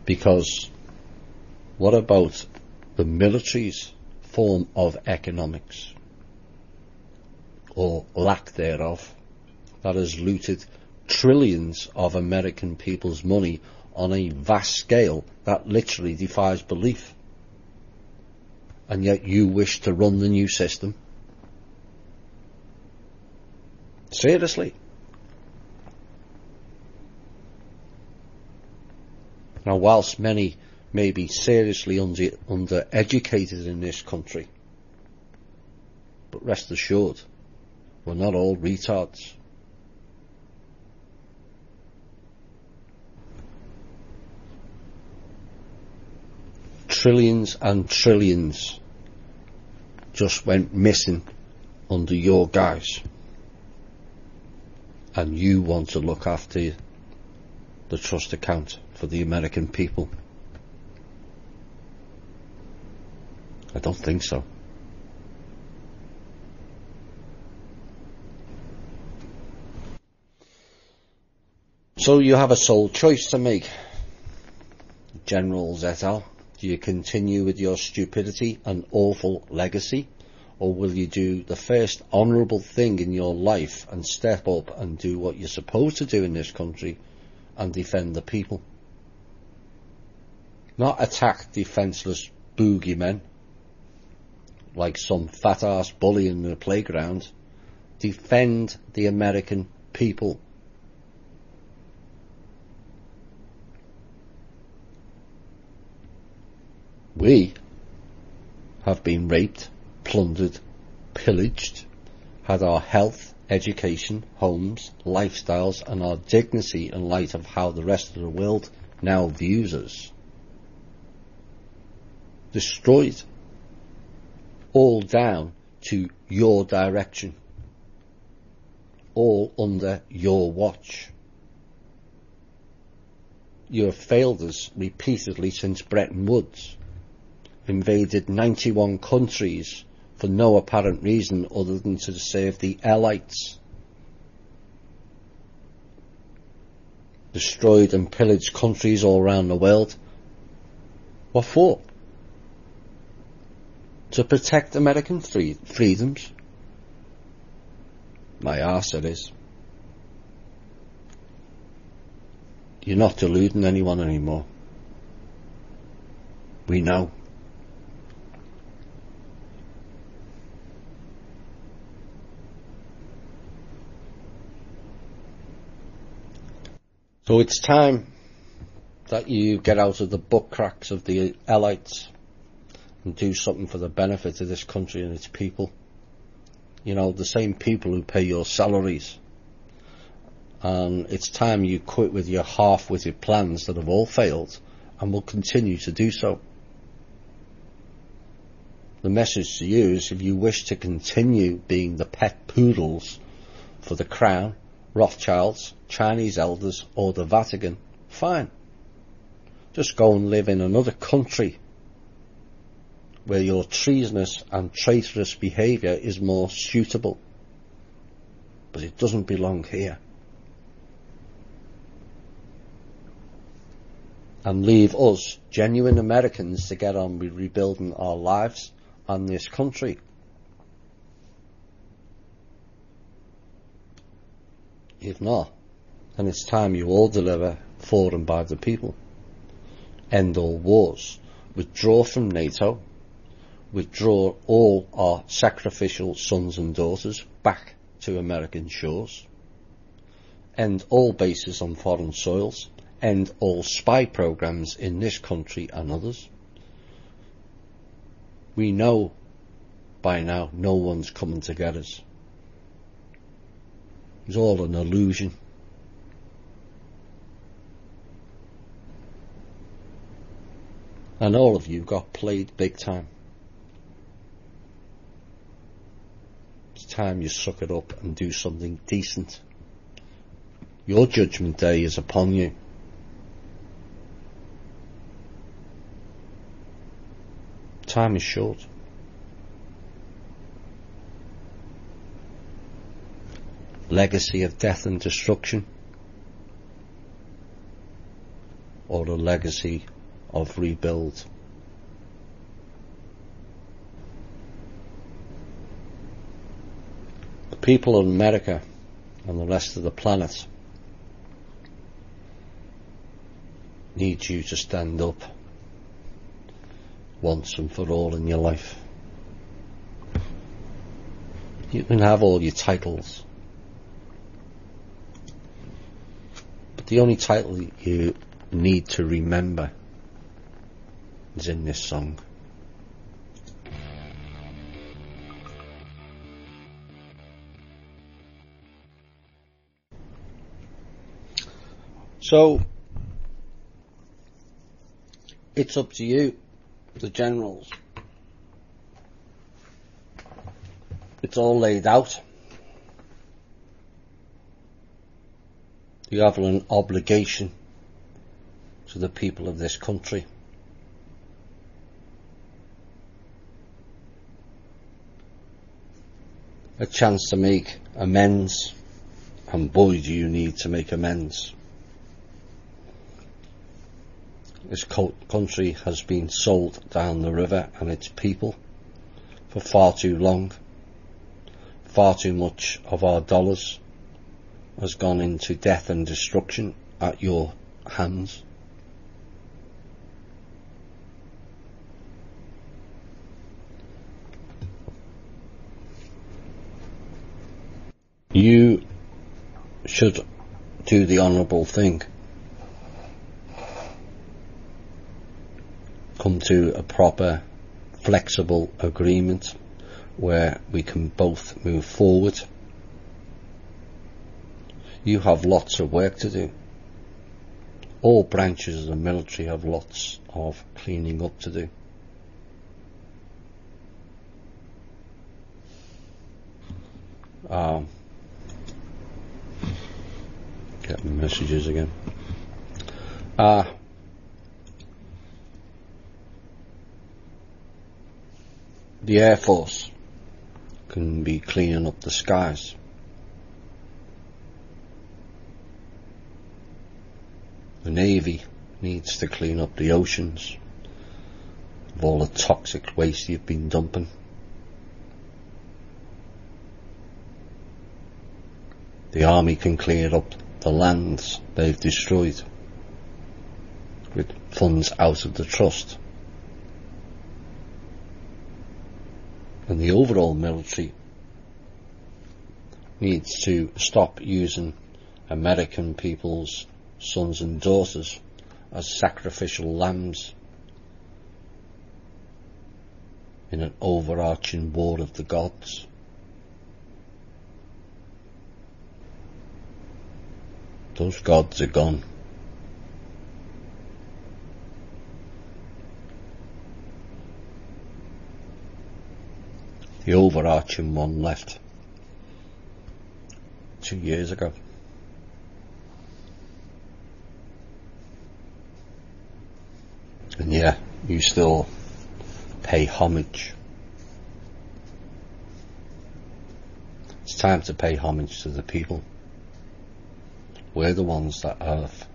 Because what about the military's form of economics, or lack thereof, that has looted trillions of American people's money on a vast scale that literally defies belief? And yet you wish to run the new system? Seriously? Now, whilst many may be seriously undereducated in this country, but rest assured, we're not all retards. Trillions and trillions just went missing under your guise, and you want to look after the trust account for the American people? I don't think so. So you have a sole choice to make, General Th&I. Do you continue with your stupidity and awful legacy, or will you do the first honourable thing in your life and step up and do what you're supposed to do in this country and defend the people? Not attack defenceless boogeymen like some fat-ass bully in the playground. Defend the American people. We have been raped, plundered, pillaged, had our health, education, homes, lifestyles and our dignity in light of how the rest of the world now views us destroyed, all down to your direction, all under your watch. You have failed us repeatedly since Bretton Woods, invaded 91 countries for no apparent reason other than to serve the elites. destroyed and pillaged countries all around the world. What for? To protect American freedoms? My arse it is. You're not deluding anyone anymore. We know. So it's time that you get out of the butt cracks of the elites and do something for the benefit of this country and its people. You know, the same people who pay your salaries. And it's time you quit with your half-witted plans that have all failed and will continue to do so. The message to you is, if you wish to continue being the pet poodles for the Crown, Rothschilds, Chinese elders or the Vatican, fine. Just go and live in another country where your treasonous and traitorous behaviour is more suitable. But it doesn't belong here. And leave us, genuine Americans, to get on with rebuilding our lives and this country. If not, then it's time you all deliver for and by the people. End all wars. Withdraw from NATO. Withdraw all our sacrificial sons and daughters back to American shores. End all bases on foreign soils. End all spy programs in this country and others. We know by now no one's coming to get us. It's all an illusion. And all of you got played big time. It's time you suck it up and do something decent. Your judgment day is upon you. Time is short. Legacy of death and destruction, or a legacy of rebuild. The people of America and the rest of the planet need you to stand up once and for all in your life. You can have all your titles, but the only title you need to remember is in this song. So it's up to you, the generals. It's all laid out. You have an obligation to the people of this country. A chance to make amends, and boy do you need to make amends. This country has been sold down the river and its people for far too long. Far too much of our dollars has gone into death and destruction at your hands. You should do the honourable thing. Come to a proper, flexible agreement where we can both move forward. You have lots of work to do. All branches of the military have lots of cleaning up to do. Get my messages again. The Air Force can be cleaning up the skies. The Navy needs to clean up the oceans of all the toxic waste you've been dumping. The Army can clear up the lands they've destroyed with funds out of the trust. And the overall military needs to stop using American people's sons and daughters as sacrificial lambs in an overarching war of the gods. Those gods are gone. The overarching one left 2 years ago. And yeah, you still pay homage. It's time to pay homage to the people. We're the ones that have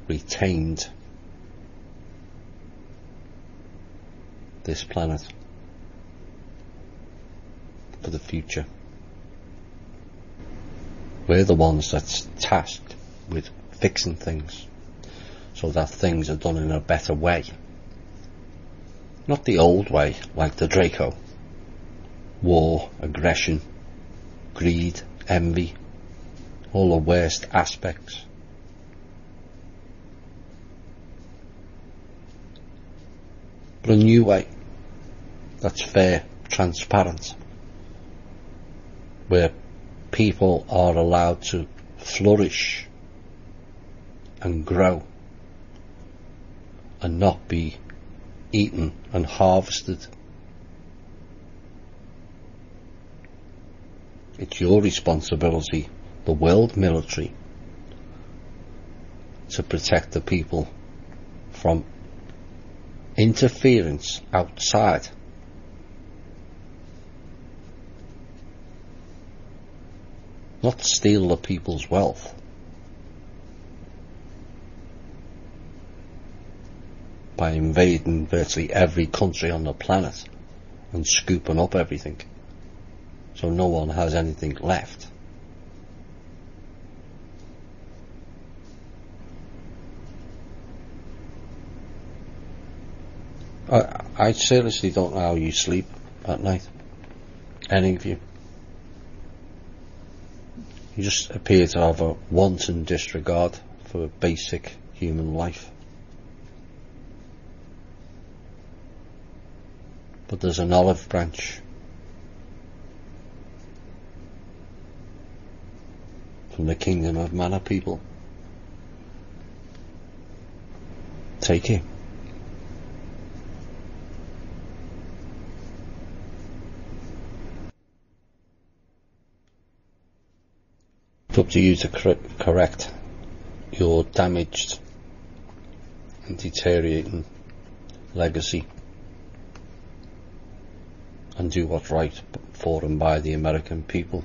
retained this planet for the future. We're the ones that's tasked with fixing things so that things are done in a better way. Not the old way, like the Draco. War, aggression, greed, envy, all the worst aspects. But a new way that's fair, transparent, where people are allowed to flourish and grow and not be eaten and harvested. It's your responsibility, the world military, to protect the people from interference outside. Not steal the people's wealth. By invading virtually every country on the planet and scooping up everything so no one has anything left. I seriously don't know how you sleep at night. Any of you. You just appear to have a wanton disregard for basic human life. But there's an olive branch from the kingdom of Mana people. Take it. It's up to you to correct your damaged and deteriorating legacy and do what's right for and by the American people,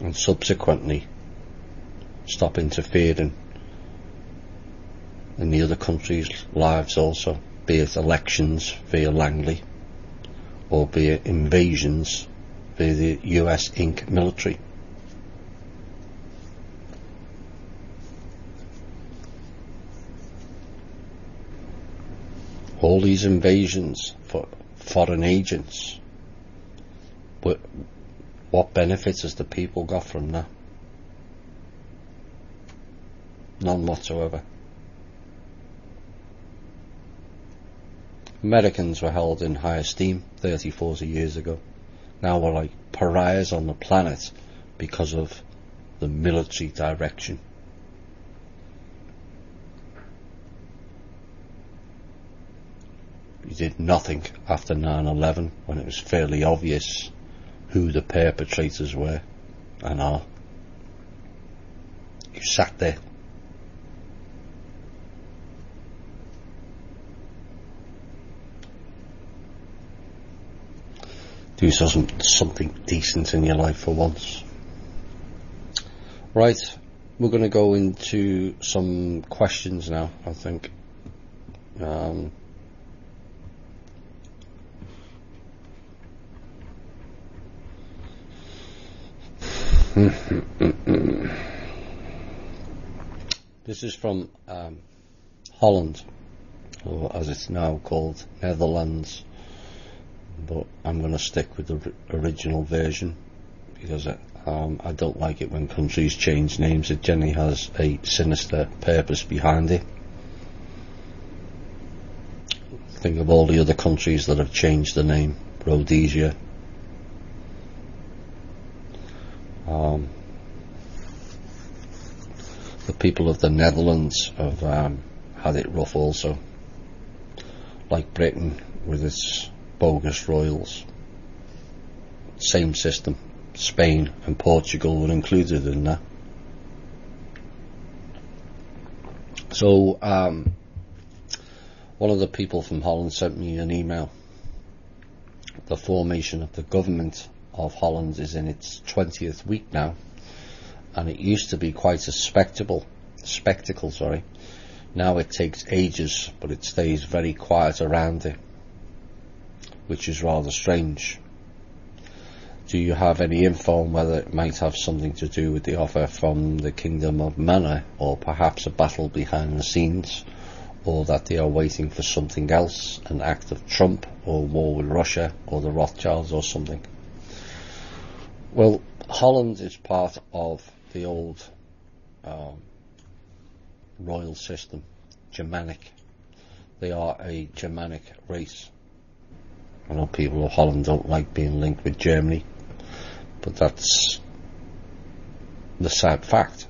and subsequently stop interfering in the other countries' lives also, be it elections via Langley or be it invasions via the US Inc. military. All these invasions for foreign agents, what benefits has the people got from that? None whatsoever. Americans were held in high esteem 30, 40 years ago. Now we're like pariahs on the planet because of the military direction. You did nothing after 9/11 when it was fairly obvious who the perpetrators were and are. You sat there. Do something decent in your life for once. Right, we're going to go into some questions now, I think. This is from Holland, or as it's now called, Netherlands, but I'm going to stick with the original version because I don't like it when countries change names. It generally has a sinister purpose behind it. Think of all the other countries that have changed the name. Rhodesia, the people of the Netherlands have had it rough also, like Britain with its bogus royals. Same system. Spain and Portugal were included in that. So one of the people from Holland sent me an email. The formation of the government of Holland is in its 20th week now, and it used to be quite a spectacle. Now it takes ages, but it stays very quiet around it, which is rather strange. Do you have any info on whether it might have something to do with the offer from the Kingdom of Manor, or perhaps a battle behind the scenes, or that they are waiting for something else, an act of Trump, or war with Russia, or the Rothschilds, or something? Well, Holland is part of the old royal system, Germanic. They are a Germanic race. I know people of Holland don't like being linked with Germany, but that's the sad fact.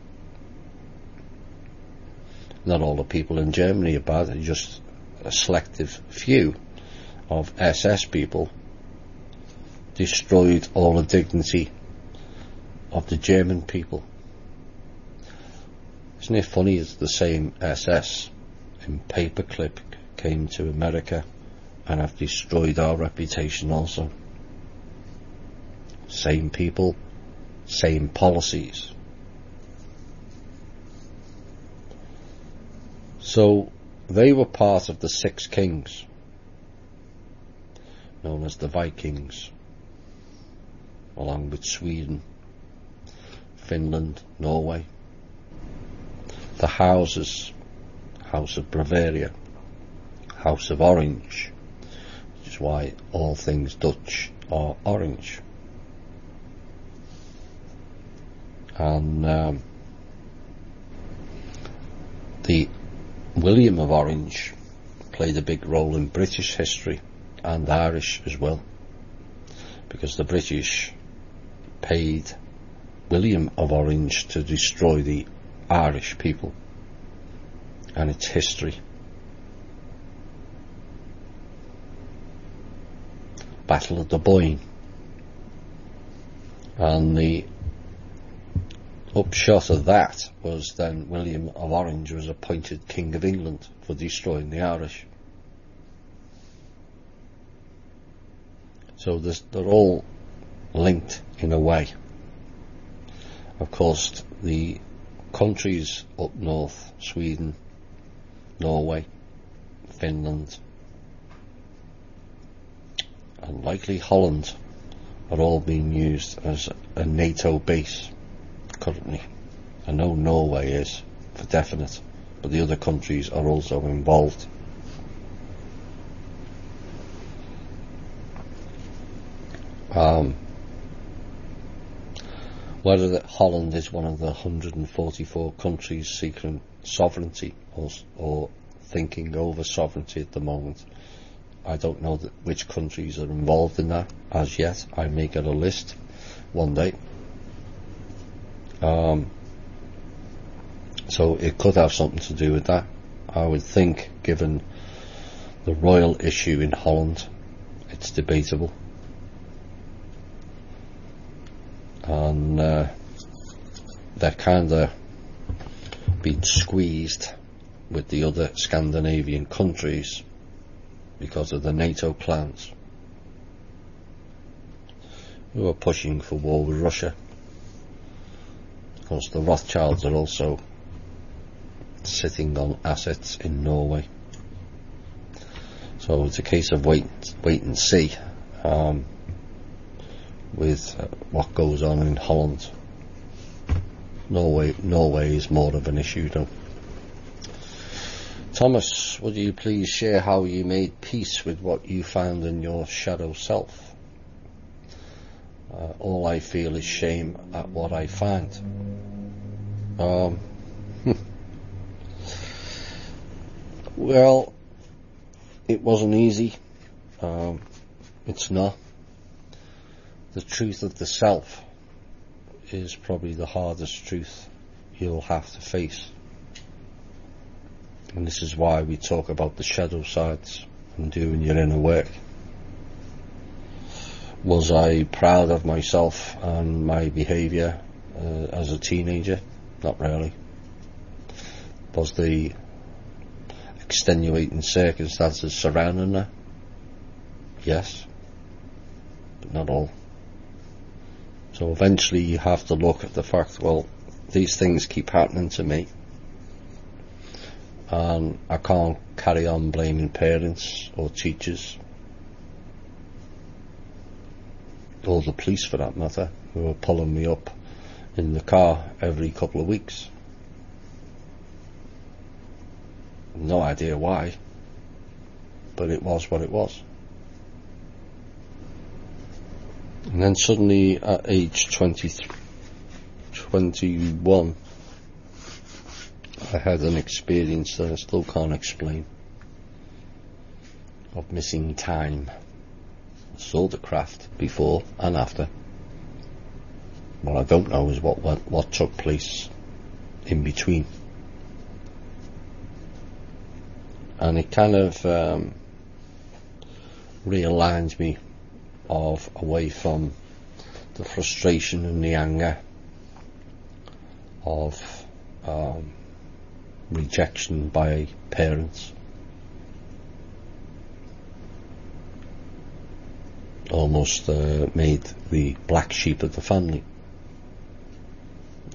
Not all the people in Germany are bad, it's just a selective few of SS people destroyed all the dignity of the German people. Isn't it funny, it's the same SS in paperclip came to America and have destroyed our reputation also. Same people, same policies. So they were part of the 6 kings, known as the Vikings, along with Sweden, Finland, Norway. The houses, House of Bavaria, House of Orange, which is why all things Dutch are orange. And the William of Orange played a big role in British history and Irish as well, because the British paid William of Orange to destroy the Irish people and its history. Battle of the Boyne, and the upshot of that was then William of Orange was appointed King of England for destroying the Irish. So they're all linked in a way. Of course, the countries up north, Sweden, Norway, Finland, and likely Holland, are all being used as a NATO base currently. I know Norway is for definite, but the other countries are also involved. Whether Holland is one of the 144 countries seeking sovereignty or thinking over sovereignty at the moment, I don't know which countries are involved in that as yet. I may get a list one day. So it could have something to do with that. I would think, given the royal issue in Holland, it's debatable. And they're kind of being squeezed with the other Scandinavian countries because of the NATO plans, who are pushing for war with Russia. Of because the Rothschilds are also sitting on assets in Norway. So it's a case of wait and see with what goes on in Holland. Norway is more of an issue though. Thomas, would you please share how you made peace with what you found in your shadow self? All I feel is shame at what I find. Well, it wasn't easy. It's not. The truth of the self is probably the hardest truth you'll have to face. And this is why we talk about the shadow sides and doing your inner work. Was I proud of myself and my behaviour as a teenager? Not really. Was the extenuating circumstances surrounding that? Yes, but not all. So eventually you have to look at the fact, well, these things keep happening to me, and I can't carry on blaming parents or teachers or the police for that matter, who are pulling me up in the car every couple of weeks. No idea why, but it was what it was. And then suddenly at age 21, I had an experience that I still can't explain, of missing time. I saw the craft before and after. What I don't know is what took place in between. And it kind of realigned me away from the frustration and the anger of rejection by parents. Almost made the black sheep of the family.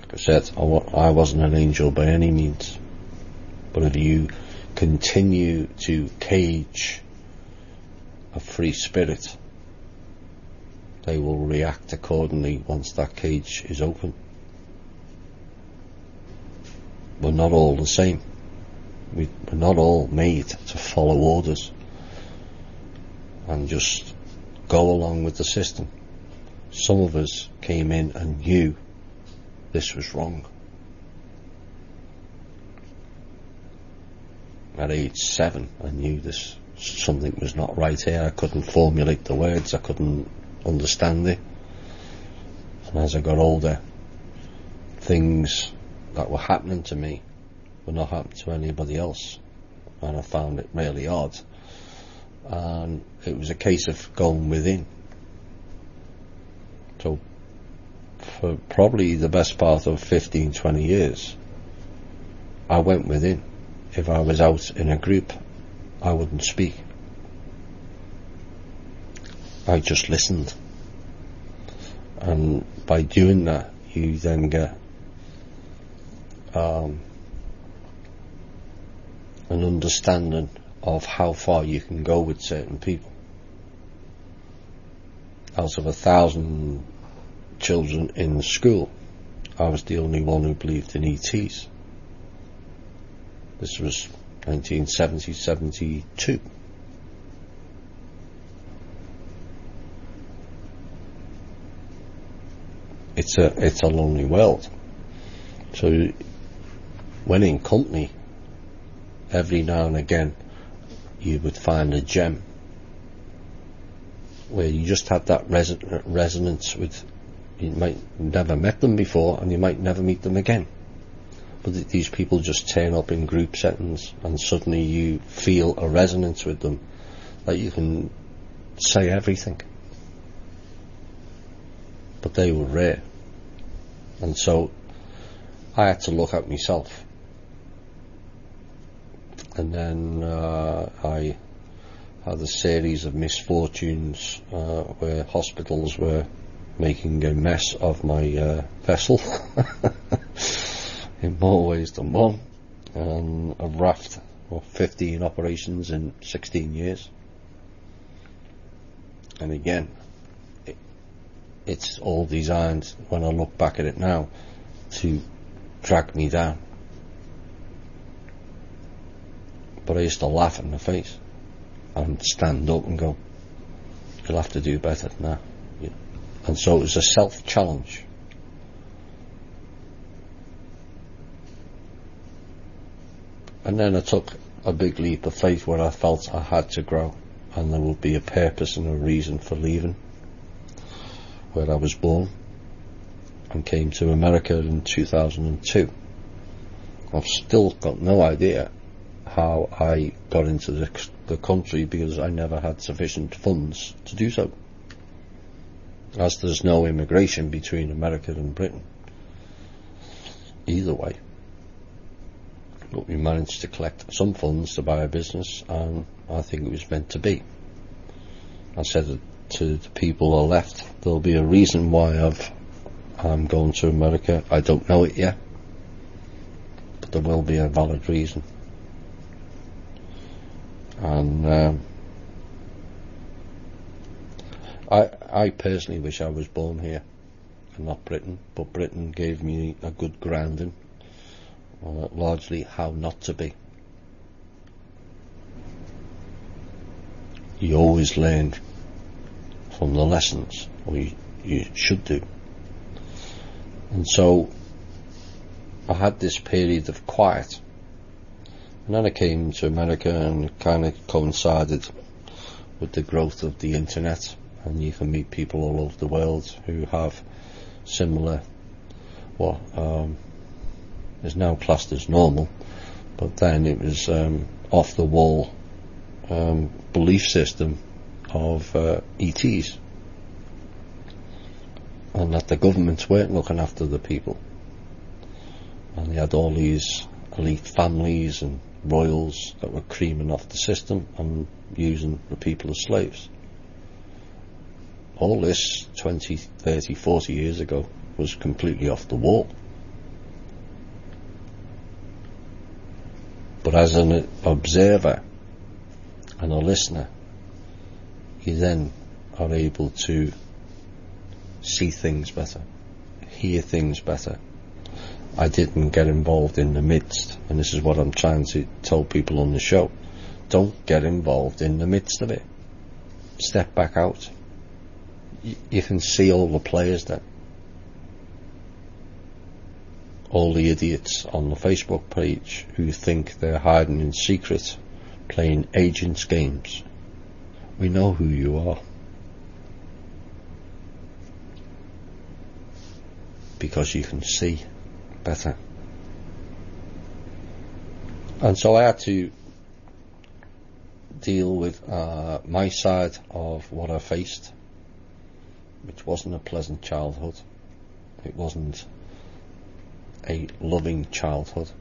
Like I said, I wasn't an angel by any means, but if you continue to cage a free spirit, they will react accordingly once that cage is open. We're not all the same. We're not all made to follow orders and just go along with the system. Some of us came in and knew this was wrong. At age 7, I knew something was not right here. I couldn't formulate the words, I couldn't understand it. And as I got older, things that were happening to me were not happening to anybody else, and I found it really odd. And it was a case of going within. So for probably the best part of 15-20 years, I went within. If I was out in a group, I wouldn't speak. I just listened. And by doing that, you then get an understanding of how far you can go with certain people. Out of 1,000 children in the school, I was the only one who believed in ETs. This was 1970-72. It's a lonely world. So when in company, every now and again you would find a gem where you just had that resonance with. You might never met them before, and you might never meet them again, but these people just turn up in group settings, and suddenly you feel a resonance with them that you can say everything. But they were rare, and so I had to look at myself. And then I had a series of misfortunes where hospitals were making a mess of my vessel in more ways than one, and I've raft 15 operations in 16 years, and again it's all designed, when I look back at it now, to drag me down. But I used to laugh in the face and stand up and go, you'll have to do better than that. Yeah. And so it was a self-challenge. And then I took a big leap of faith where I felt I had to grow, and there would be a purpose and a reason for leaving where I was born, and came to America in 2002. I've still got no idea how I got into the country, because I never had sufficient funds to do so, as there's no immigration between America and Britain either way. But we managed to collect some funds to buy a business, and I think it was meant to be. I said to the people I left, there'll be a reason why I'm going to America. I don't know it yet, but there will be a valid reason. And I personally wish I was born here and not Britain, but Britain gave me a good grounding, largely how not to be. You always learn from the lessons, or you should do. And so I had this period of quiet, and then I came to America, and it kind of coincided with the growth of the internet, and you can meet people all over the world who have similar, is now classed as normal, but then it was off the wall belief system of ETs, and that the governments weren't looking after the people, and they had all these elite families and royals that were creaming off the system and using the people as slaves. All this 20, 30, 40 years ago was completely off the wall. But as an observer and a listener, you then are able to see things better, hear things better. I didn't get involved in the midst, and this is what I'm trying to tell people on the show. Don't get involved in the midst of it. Step back out. You can see all the players then. All the idiots on the Facebook page who think they're hiding in secret, playing agents games. We know who you are, because you can see better. And so I had to deal with my side of what I faced, which wasn't a pleasant childhood. It wasn't a loving childhood.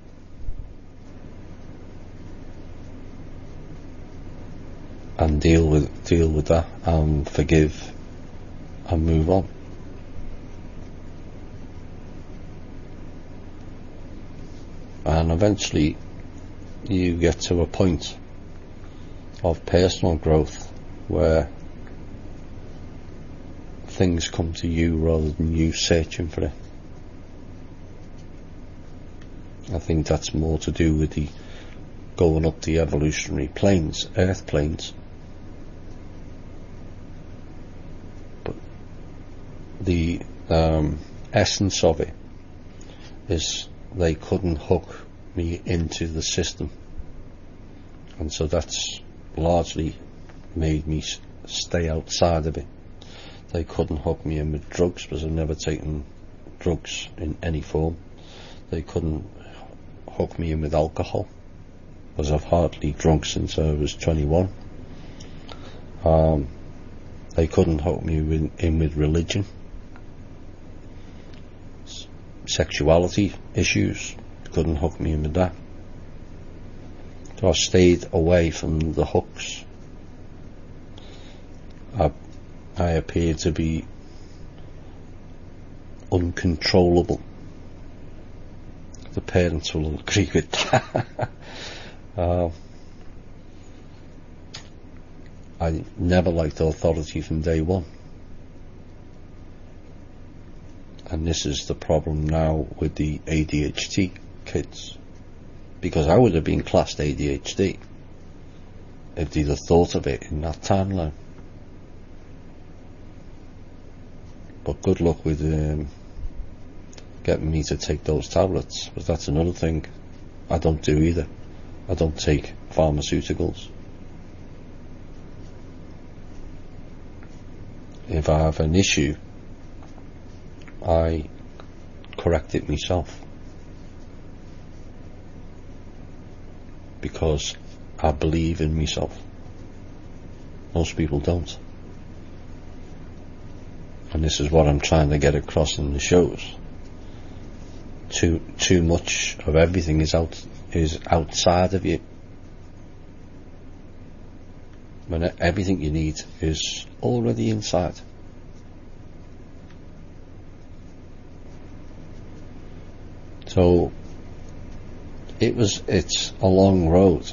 And deal with that, and forgive and move on. And eventually you get to a point of personal growth where things come to you rather than you searching for it. I think that's more to do with the going up the evolutionary planes, earth planes. But the essence of it is they couldn't hook me into the system, and so that's largely made me stay outside of it. They couldn't hook me in with drugs, because I've never taken drugs in any form. They couldn't hook me in with alcohol, because I've hardly drunk since I was 21. They couldn't hook me in with religion, sexuality issues. Couldn't hook me in with that. So I stayed away from the hooks. I appeared to be uncontrollable. The parents will agree with that. I never liked authority from day one. And this is the problem now with the ADHD kids. Because I would have been classed ADHD if they'd have thought of it in that timeline. But good luck with getting me to take those tablets, because that's another thing I don't do either. I don't take pharmaceuticals. If I have an issue, I correct it myself, because I believe in myself. Most people don't. And this is what I'm trying to get across in the shows. Too much of everything is outside of you, when everything you need is already inside. So it's a long road.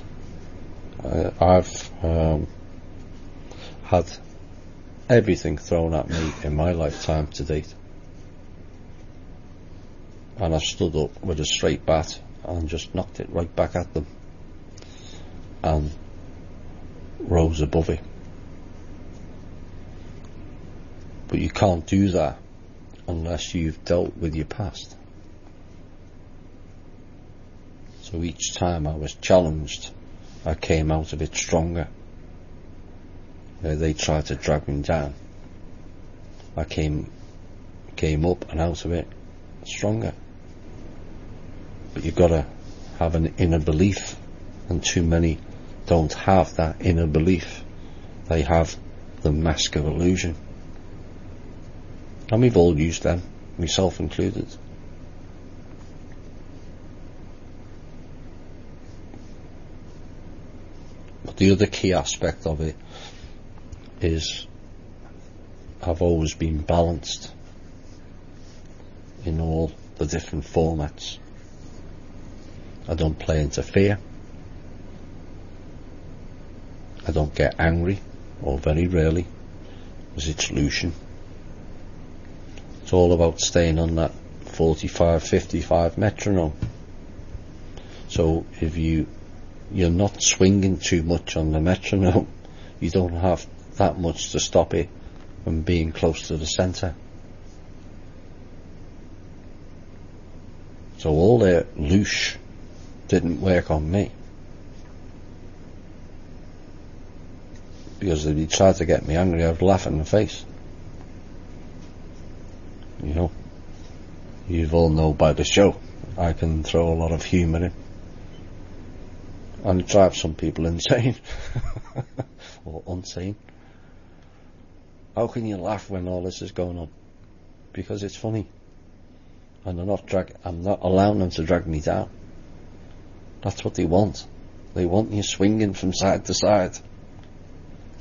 I've had everything thrown at me in my lifetime to date, and I've stood up with a straight bat and just knocked it right back at them and rose above it. But you can't do that unless you've dealt with your past. So each time I was challenged, I came out of it stronger. They tried to drag me down. I came up and out of it stronger. But you've got to have an inner belief, and too many don't have that inner belief. They have the mask of illusion. And we've all used them, myself included. But the other key aspect of it is I've always been balanced in all the different formats. I don't play into fear. I don't get angry, or very rarely, because it's illusion. It's all about staying on that 45-55 metronome. So if you're not swinging too much on the metronome, you don't have that much to stop it from being close to the centre. So all their loosh didn't work on me, because if you tried to get me angry, I'd laugh in the face. You know, you all know by the show, I can throw a lot of humour in, and it drives some people insane or insane. How can you laugh when all this is going on? Because it's funny, and I'm not allowing them to drag me down. That's what they want. They want you swinging from side to side.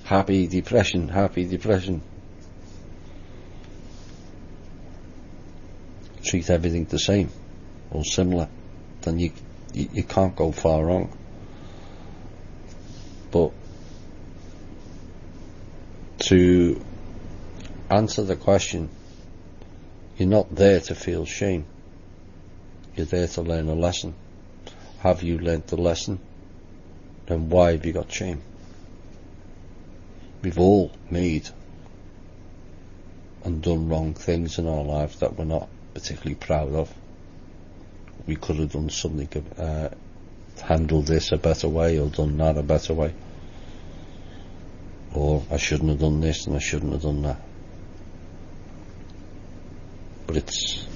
Happy, depression, happy, depression. Treat everything the same or similar, then you can't go far wrong. But to answer the question, you're not there to feel shame. You're there to learn a lesson. Have you learnt the lesson? Then why have you got shame? We've all made and done wrong things in our lives that we're not particularly proud of. We could have done something, handled this a better way, or done that a better way. Or I shouldn't have done this and I shouldn't have done that. But it's,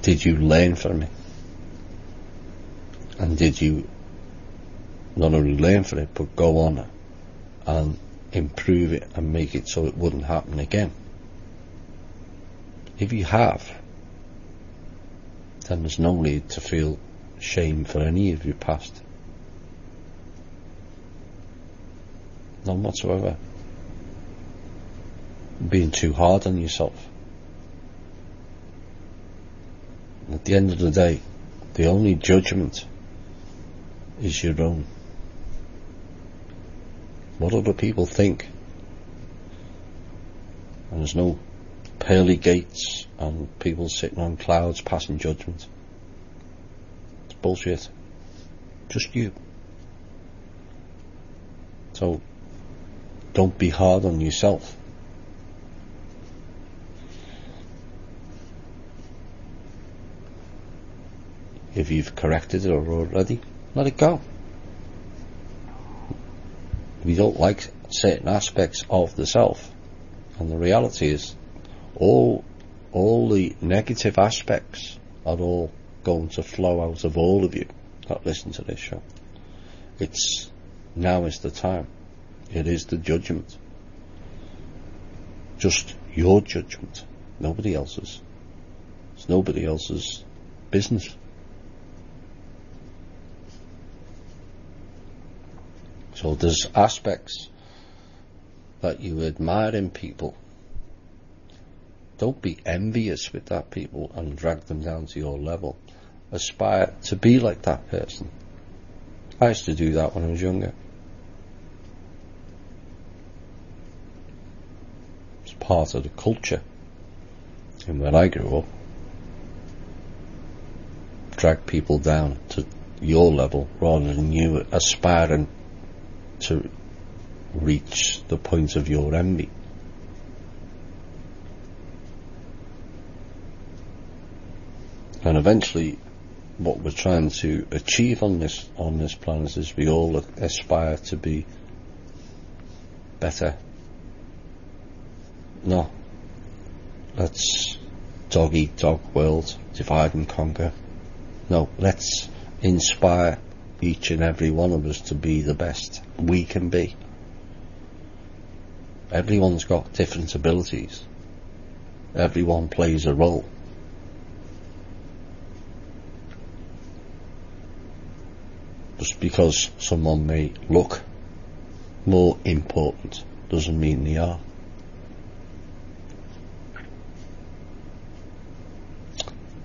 did you learn from it? And did you not only learn from it, but go on and improve it and make it so it wouldn't happen again? If you have, then there's no need to feel shame for any of your past. None whatsoever. Being too hard on yourself. At the end of the day, the only judgment is your own. What other people think. And there's no pearly gates and people sitting on clouds passing judgment. It's bullshit. Just you. So don't be hard on yourself. If you've corrected it already, let it go. We don't like certain aspects of the self, and the reality is all the negative aspects are all going to flow out of all of you that listen to this show. Now is the time. It is the judgment. Just your judgment, nobody else's. It's nobody else's business. So there's aspects that you admire in people. Don't be envious with that people and drag them down to your level. Aspire to be like that person. I used to do that when I was younger. It's part of the culture. And when I grew up, drag people down to your level rather than you aspiring to reach the point of your envy. And eventually what we're trying to achieve on this planet is we all aspire to be better. No, let's dog eat dog world, divide and conquer. No, let's inspire each and every one of us to be the best we can be. Everyone's got different abilities. Everyone plays a role. Just because someone may look more important doesn't mean they are.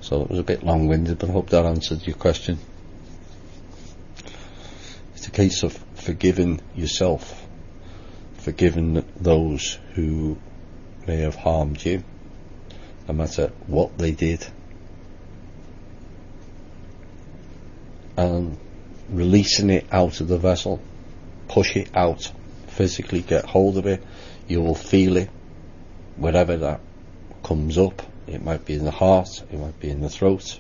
So it was a bit long-winded, but I hope that answered your question. It's a case of forgiving yourself, forgiving those who may have harmed you, no matter what they did, and releasing it out of the vessel. Push it out, physically get hold of it. You will feel it wherever that comes up. It might be in the heart, it might be in the throat,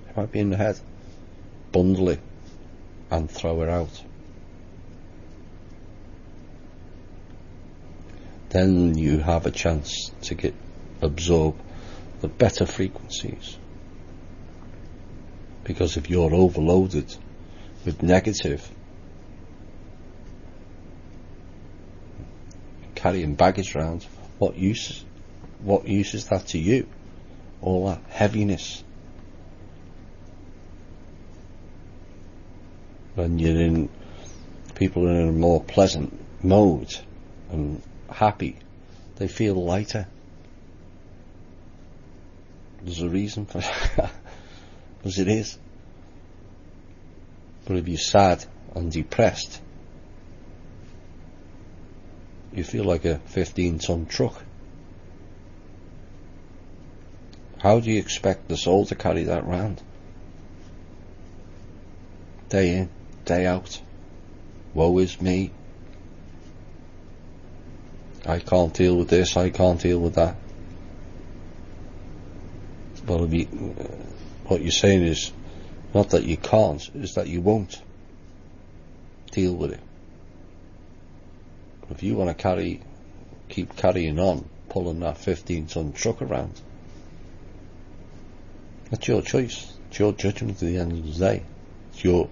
it might be in the head. Bundle it and throw it out. Then you have a chance to absorb the better frequencies. Because if you're overloaded with negative, carrying baggage around, what use is that to you? All that heaviness. When people are in a more pleasant mode and happy, they feel lighter. There's a reason for that, because it is. But if you're sad and depressed, you feel like a 15-ton truck. How do you expect the soul to carry that round? Day in, day out. Woe is me. I can't deal with this, I can't deal with that. Well, what you're saying is not that you can't, is that you won't deal with it. If you want to keep carrying on, pulling that 15-ton truck around, that's your choice. It's your judgment at the end of the day. It's your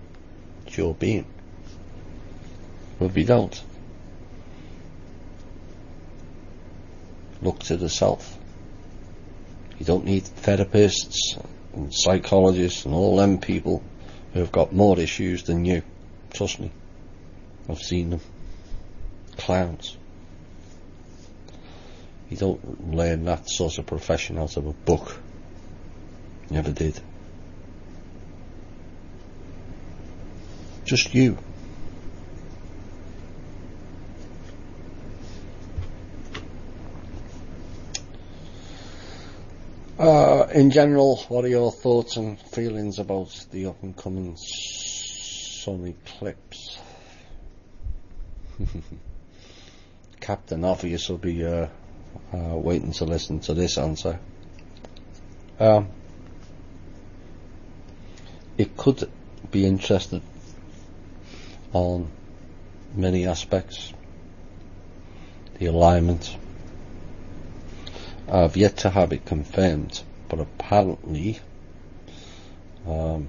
being. But if you don't, look to the self. You don't need therapists and psychologists and all them people who have got more issues than you. Trust me. I've seen them. Clowns. You don't learn that sort of profession out of a book. Never did. Just you. In general, what are your thoughts and feelings about the up and coming sun eclipse? Captain Obvious will be waiting to listen to this answer. It could be interesting on many aspects. The alignment. I've yet to have it confirmed, but apparently the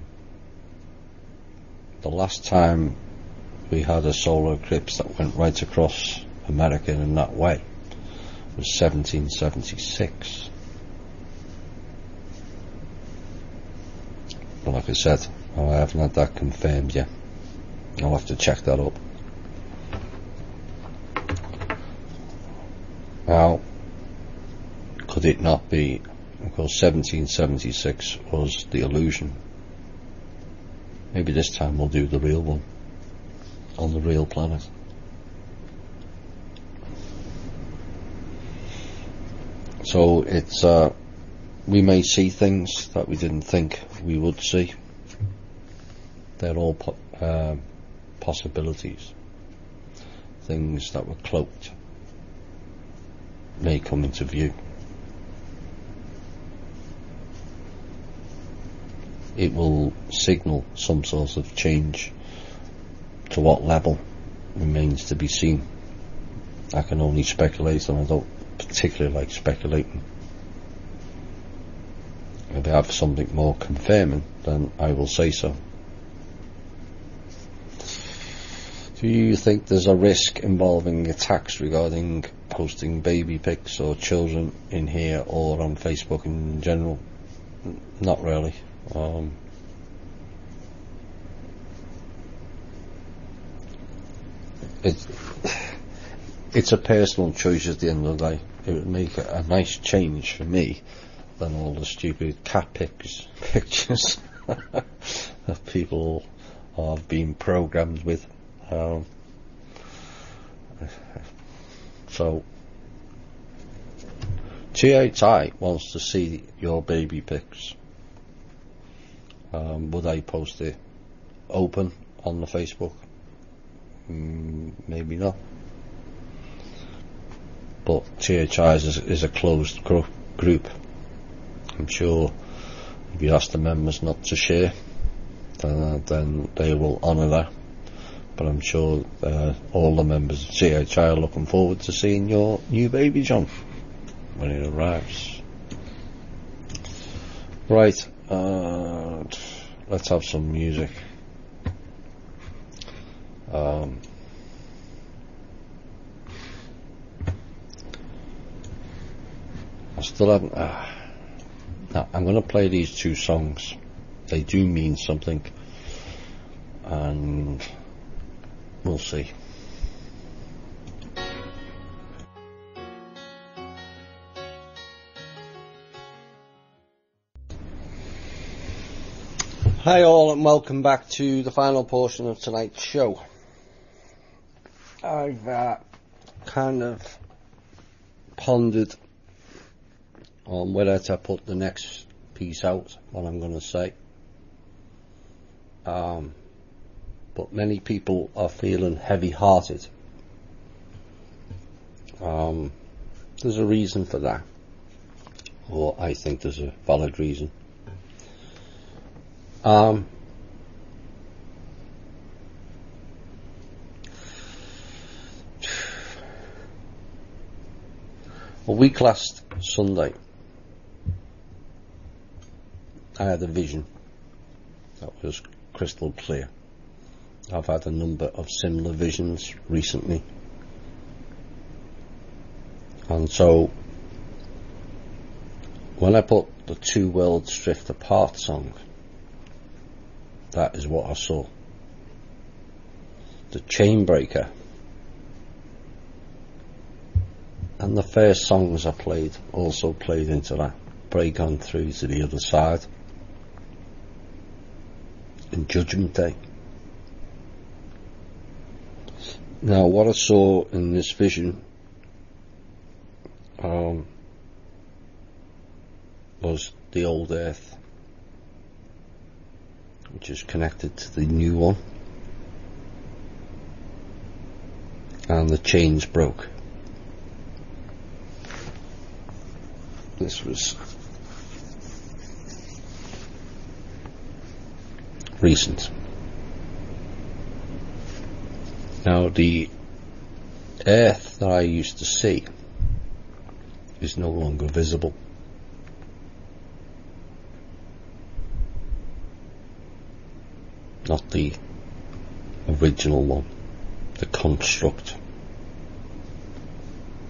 last time we had a solar eclipse that went right across America in that way was 1776. But like I said, I haven't had that confirmed yet. I'll have to check that up. Now, could it not be, because 1776 was the illusion? Maybe this time we'll do the real one on the real planet. So it's we may see things that we didn't think we would see. They're all possibilities. Things that were cloaked may come into view. It will signal some sort of change. To what level remains to be seen. I can only speculate, and I don't particularly like speculating. If I have something more confirming, then I will say so. Do you think there's a risk involving attacks regarding posting baby pics or children in here or on Facebook in general? Not really. It's a personal choice at the end of the day. It would make a nice change for me than all the stupid cat pictures that people are being programmed with. So Th&I wants to see your baby pics. Would I post it open on the Facebook? Maybe not. But Th&I is a closed group. I'm sure if you ask the members not to share, then they will honour that. But I'm sure all the members of Th&I are looking forward to seeing your new baby, John, when it arrives. Right, let's have some music. I still haven't. Now, I'm going to play these two songs. They do mean something, and we'll see. Hi all, and welcome back to the final portion of tonight's show. I've kind of pondered on whether to put the next piece out, what I'm going to say. But many people are feeling heavy-hearted. There's a reason for that, or I think there's a valid reason. A week last Sunday, I had a vision that was crystal clear. I've had a number of similar visions recently, and so when I put the Two Worlds Drift Apart song, that is what I saw. The Chainbreaker and the first songs I played also played into that. Break On Through to the Other Side. in Judgment Day. Now, what I saw in this vision was the old earth, which is connected to the new one, and the chains broke. This was recent. Now, the earth that I used to see is no longer visible. Not the original one, the construct.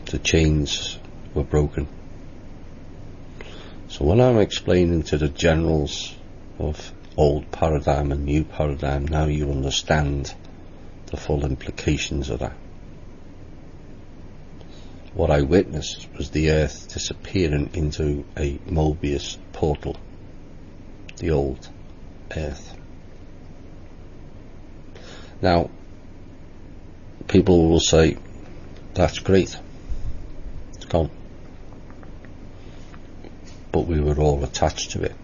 The chains were broken. So when I'm explaining to the generals of old paradigm and new paradigm, now you understand the full implications of that. What I witnessed was the earth disappearing into a Mobius portal, the old earth. Now, people will say, that's great, it's gone. But we were all attached to it.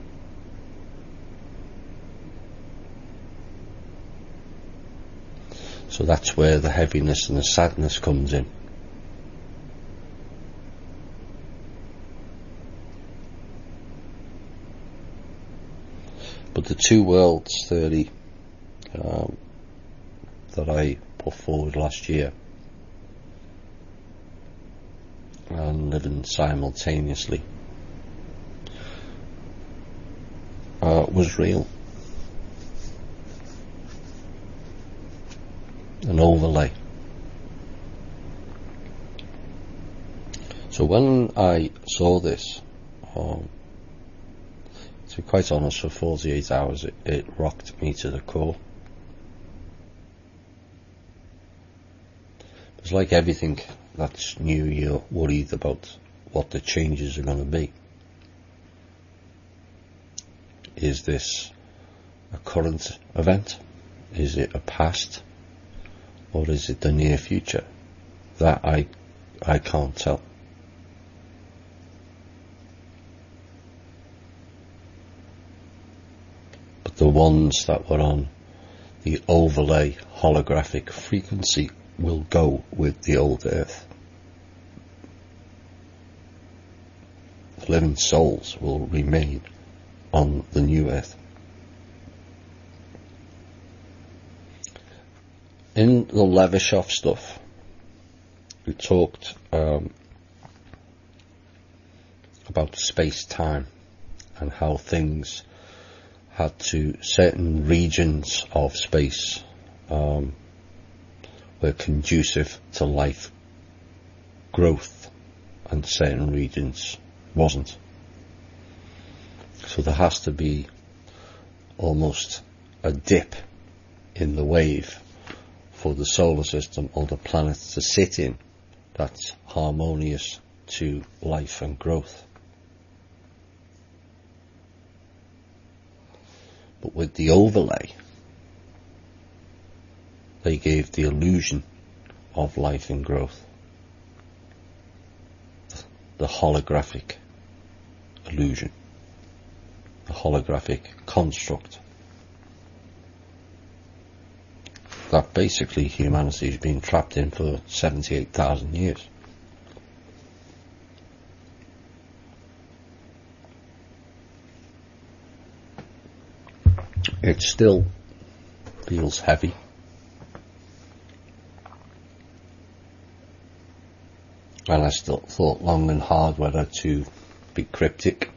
So that's where the heaviness and the sadness comes in. But the two worlds theory that I put forward last year, and living simultaneously, was real. An overlay. So when I saw this, to be quite honest, for 48 hours it rocked me to the core. It's like everything that's new, you're worried about what the changes are going to be. Is this a current event? Is it a past? Or is it the near future? That I can't tell. But the ones that were on the overlay holographic frequency will go with the old earth. The living souls will remain on the new earth. In the Levashov stuff, we talked about space-time and how things had to, certain regions of space were conducive to life growth and certain regions wasn't. So there has to be almost a dip in the wave for the solar system or the planets to sit in that's harmonious to life and growth. But with the overlay, they gave the illusion of life and growth. The holographic illusion. The holographic construct. That basically humanity has been trapped in for 78,000 years. It still feels heavy. And I still thought long and hard whether to be cryptic,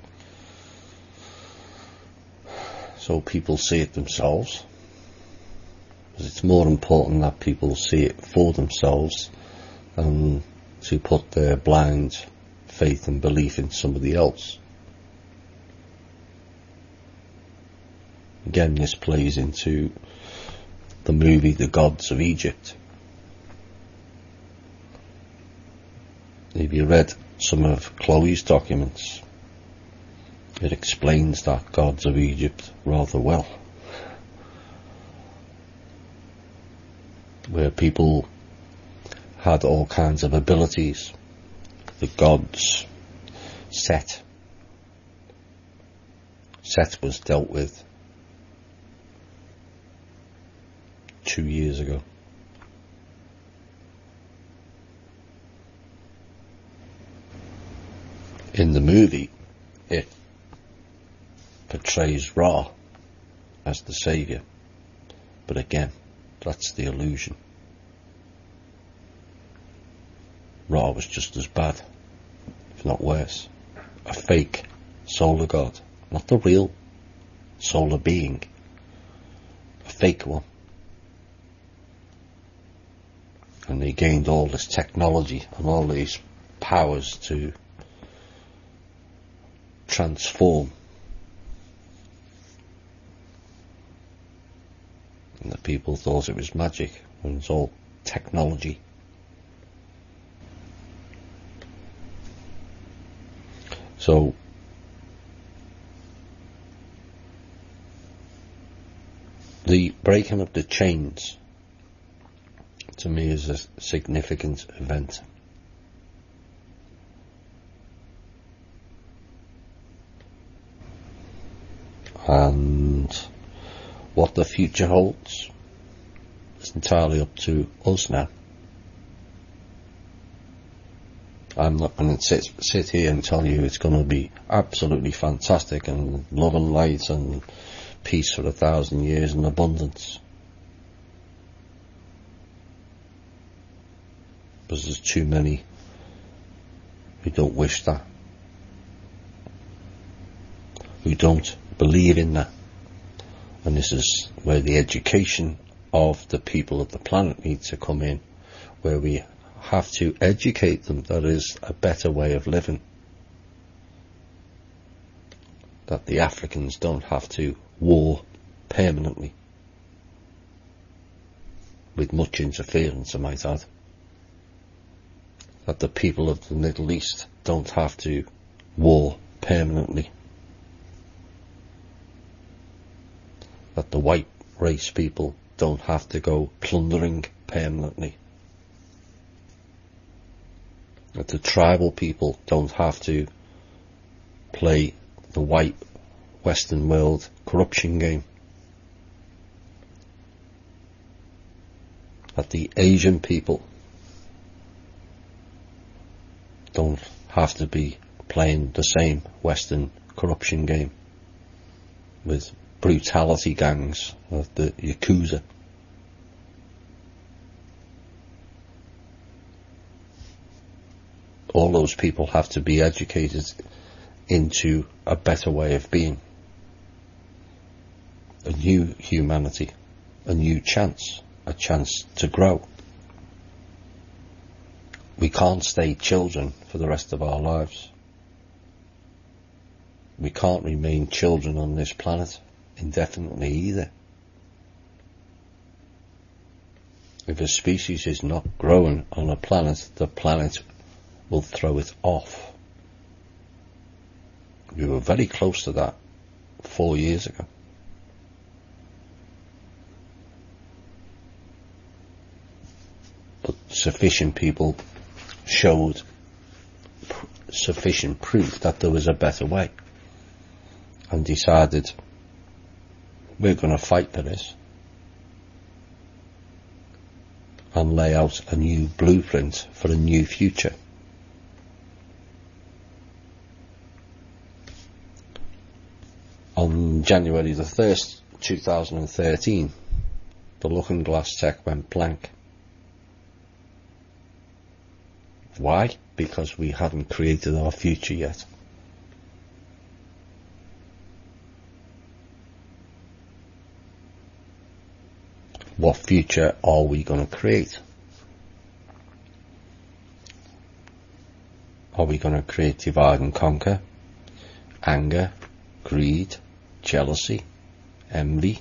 so people see it themselves. Because it's more important that people see it for themselves than to put their blind faith and belief in somebody else. Again, this plays into the movie The Gods of Egypt. If you read some of Chloe's documents, it explains that Gods of Egypt rather well. where people had all kinds of abilities. The gods. Set was dealt with 2 years ago. In the movie, it portrays Ra as the saviour, but again, that's the illusion. Ra was just as bad, if not worse. A fake solar god, not the real solar being, a fake one. And they gained all this technology and all these powers to transform. And the people thought it was magic when it's all technology. So the breaking of the chains to me is a significant event. And what the future holds is entirely up to us now. I'm not going to sit here and tell you it's going to be absolutely fantastic and love and light and peace for 1,000 years and abundance. Because there's too many who don't wish that, who don't believe in that. And this is where the education of the people of the planet needs to come in, where we have to educate them that is a better way of living, that the Africans don't have to war permanently, with much interference I might add, that the people of the Middle East don't have to war permanently, that the white race people don't have to go plundering permanently, that the tribal people don't have to play the white Western world corruption game, that the Asian people don't have to be playing the same Western corruption game with brutality gangs of the Yakuza. All those people have to be educated into a better way of being, a new humanity, a new chance, a chance to grow. We can't stay children for the rest of our lives. We can't remain children on this planet indefinitely either. If a species is not growing on a planet, the planet will throw it off. We were very close to that 4 years ago. But sufficient people showed sufficient proof that there was a better way and decided we're going to fight for this and lay out a new blueprint for a new future. On January the 1st, 2013, the Looking Glass tech went blank. Why? Because we haven't created our future yet. What future are we going to create? Are we going to create divide and conquer, anger, greed, jealousy, envy?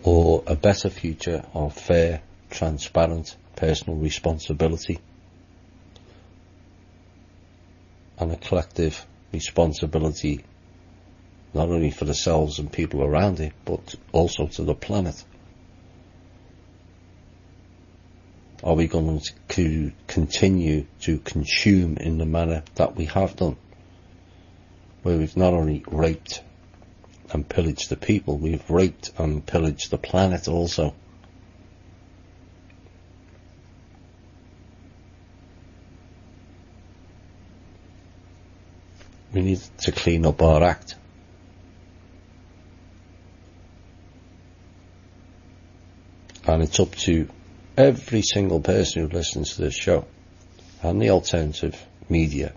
Or a better future of fair, transparent, personal responsibility and a collective responsibility not only for themselves and people around it, but also to the planet? Are we going to continue to consume in the manner that we have done, where we've not only raped and pillaged the people, we've raped and pillaged the planet also? We need to clean up our act. And it's up to every single person who listens to this show and the alternative media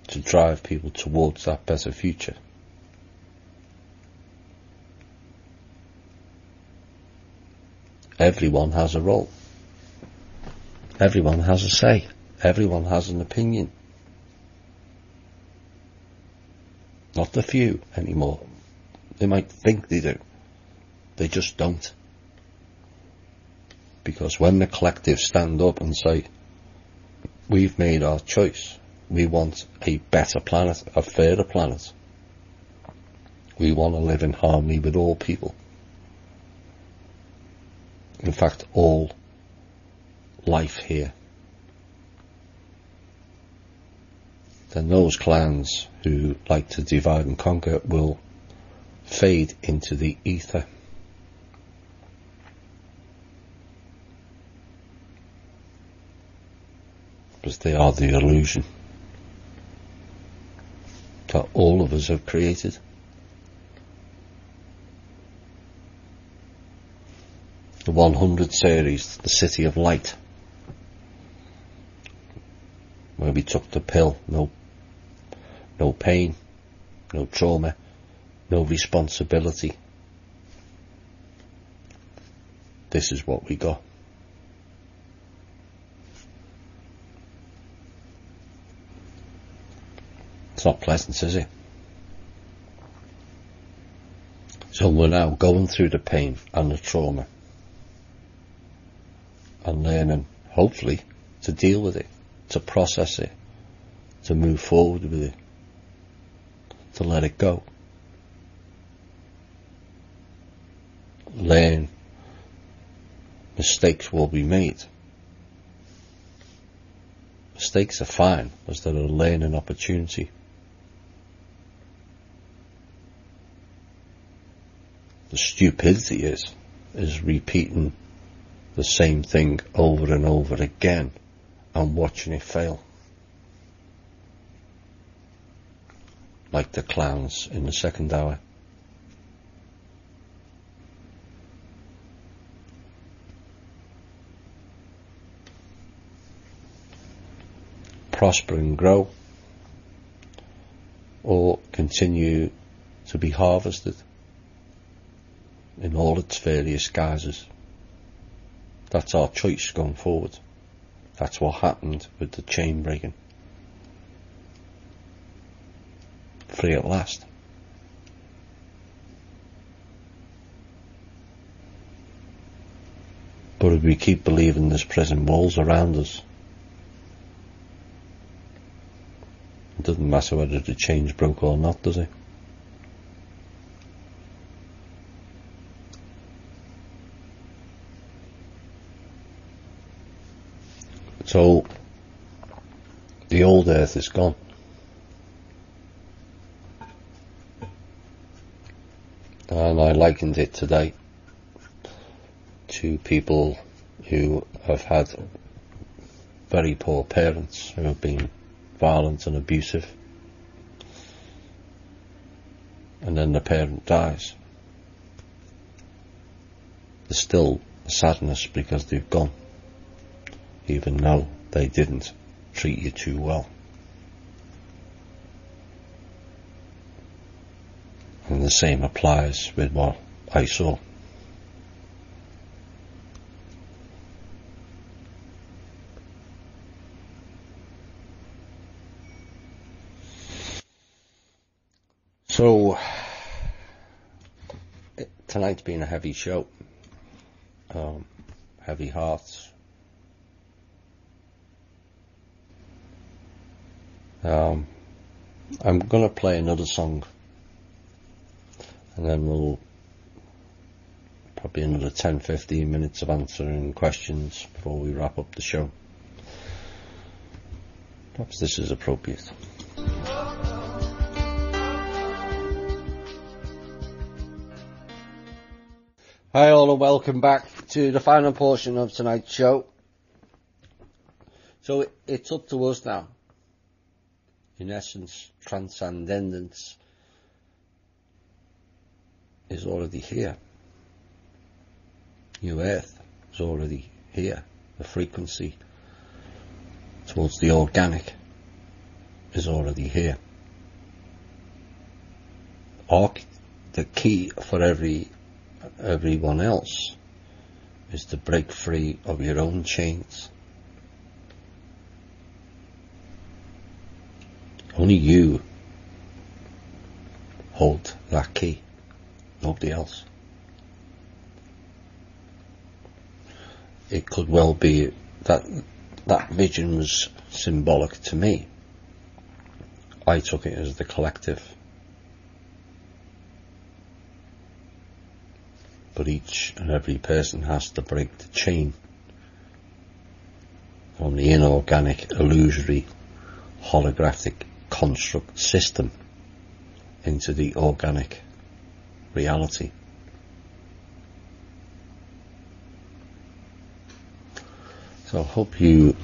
to drive people towards that better future. Everyone has a role. Everyone has a say. Everyone has an opinion. Not the few anymore. They might think they do. They just don't. Because when the collective stand up and say, we've made our choice, we want a better planet, a fairer planet, we want to live in harmony with all people, in fact all life here, then those clans who like to divide and conquer will fade into the ether. Because they are the illusion that all of us have created. The 100 series, the City of Light, where we took the pill, no pain, no trauma, no responsibility. This is what we got. It's not pleasant, is it? So we're now going through the pain and the trauma and learning, hopefully, to deal with it, to process it, to move forward with it, to let it go. Learn. Mistakes will be made. Mistakes are fine, as they're a learning opportunity. The stupidity is repeating the same thing over and over again and watching it fail. Like the clowns in the second hour. Prosper and grow, or continue to be harvested in all its various guises. That's our choice going forward. That's what happened with the chain breaking. Free at last. But if we keep believing there's prison walls around us, it doesn't matter whether the chain's broke or not, does it? So, the old earth is gone. And I likened it today to people who have had very poor parents who have been violent and abusive, and then the parent dies. There's still sadness because they've gone, even though they didn't treat you too well. And the same applies with what I saw. So, tonight's been a heavy show. Heavy hearts. I'm going to play another song, and then we'll probably another 10-15 minutes of answering questions before we wrap up the show. Perhaps this is appropriate. Hi all, and welcome back to the final portion of tonight's show. So it's up to us now. In essence, transcendence is already here. New Earth is already here. The frequency towards the organic is already here. The key for everyone else is to break free of your own chains. Only you hold that key, nobody else. It could well be that that vision was symbolic to me. I took it as the collective. But each and every person has to break the chain from the inorganic, illusory, holographic construct system into the organic reality. So I hope you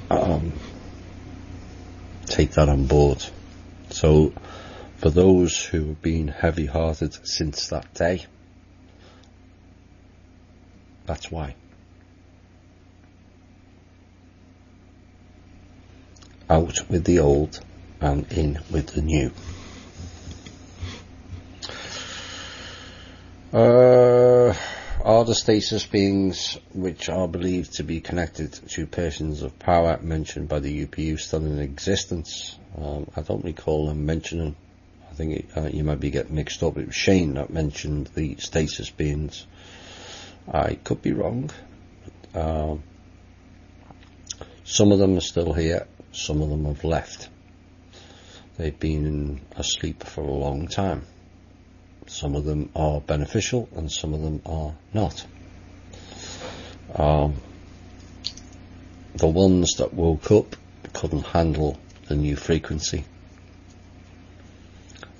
take that on board. So for those who have been heavy-hearted since that day, that's why. Out with the old and in with the new. Are the stasis beings which are believed to be connected to persons of power mentioned by the UPU still in existence? I don't recall them mentioning. I think you might be getting mixed up. It was Shane that mentioned the stasis beings. I could be wrong. Some of them are still here. Some of them have left. They've been asleep for a long time. Some of them are beneficial and some of them are not. The ones that woke up couldn't handle the new frequency.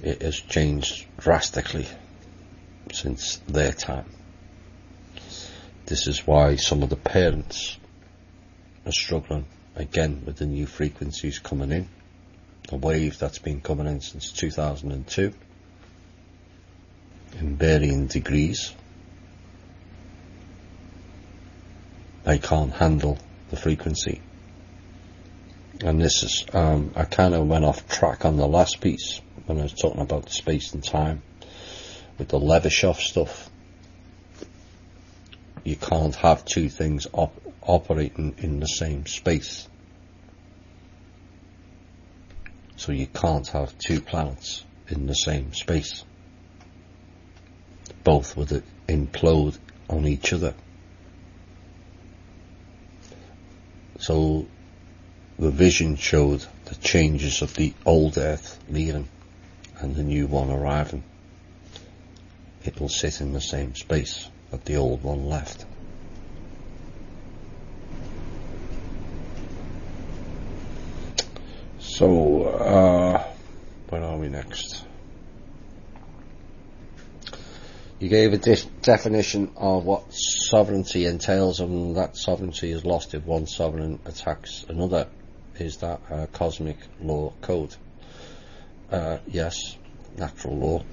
It has changed drastically since their time. This is why some of the parents are struggling again with the new frequencies coming in. The wave that's been coming in since 2002 in varying degrees. They can't handle the frequency. And this is, I kind of went off track on the last piece when I was talking about the space and time with the Levashov stuff. You can't have two things operating in the same space. So you can't have two planets in the same space. Both would implode on each other. So the vision showed the changes of the old Earth leaving and the new one arriving. It will sit in the same space that the old one left. So, where are we next? You gave a definition of what sovereignty entails, and that sovereignty is lost if one sovereign attacks another. Is that a cosmic law code? Yes, natural law.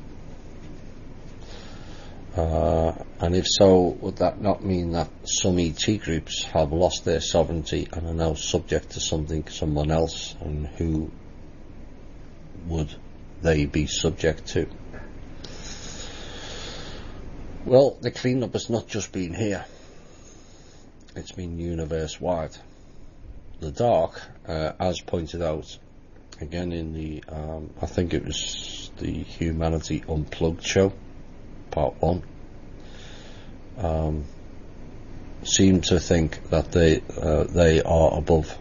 And if so, would that not mean that some ET groups have lost their sovereignty and are now subject to someone else, and who would they be subject to? Well, the cleanup has not just been here, it's been universe-wide. The dark, as pointed out, again in the, I think it was the Humanity Unplugged show, part 1, seem to think that they are above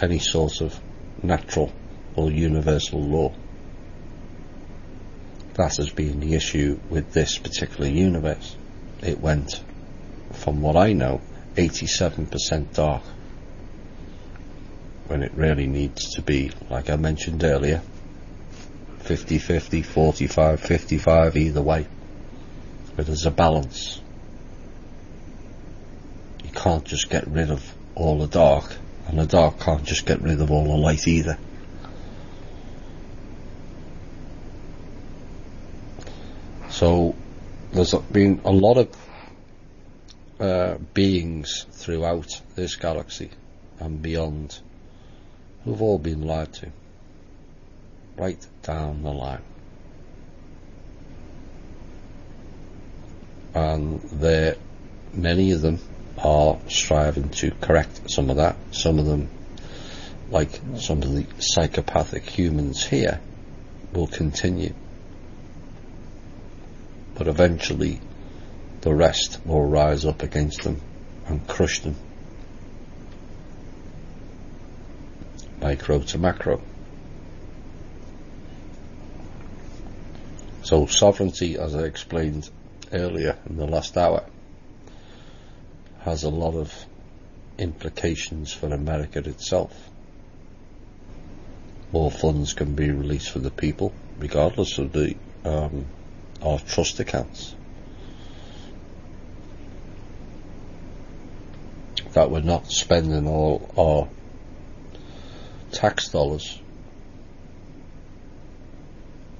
any sort of natural or universal law. That has been the issue with this particular universe. It went, from what I know, 87% dark, when it really needs to be, like I mentioned earlier, 50-50, 45-55, either way. But there's a balance. You can't just get rid of all the dark, and the dark can't just get rid of all the light either. So there's been a lot of beings throughout this galaxy and beyond who've all been lied to, right down the line. And many of them are striving to correct some of that. Some of them, like some of the psychopathic humans here, will continue. But eventually the rest will rise up against them and crush them. Micro to macro. So sovereignty, as I explained earlier in the last hour, has a lot of implications for America itself. More funds can be released for the people, regardless of our trust accounts. That we're not spending all our tax dollars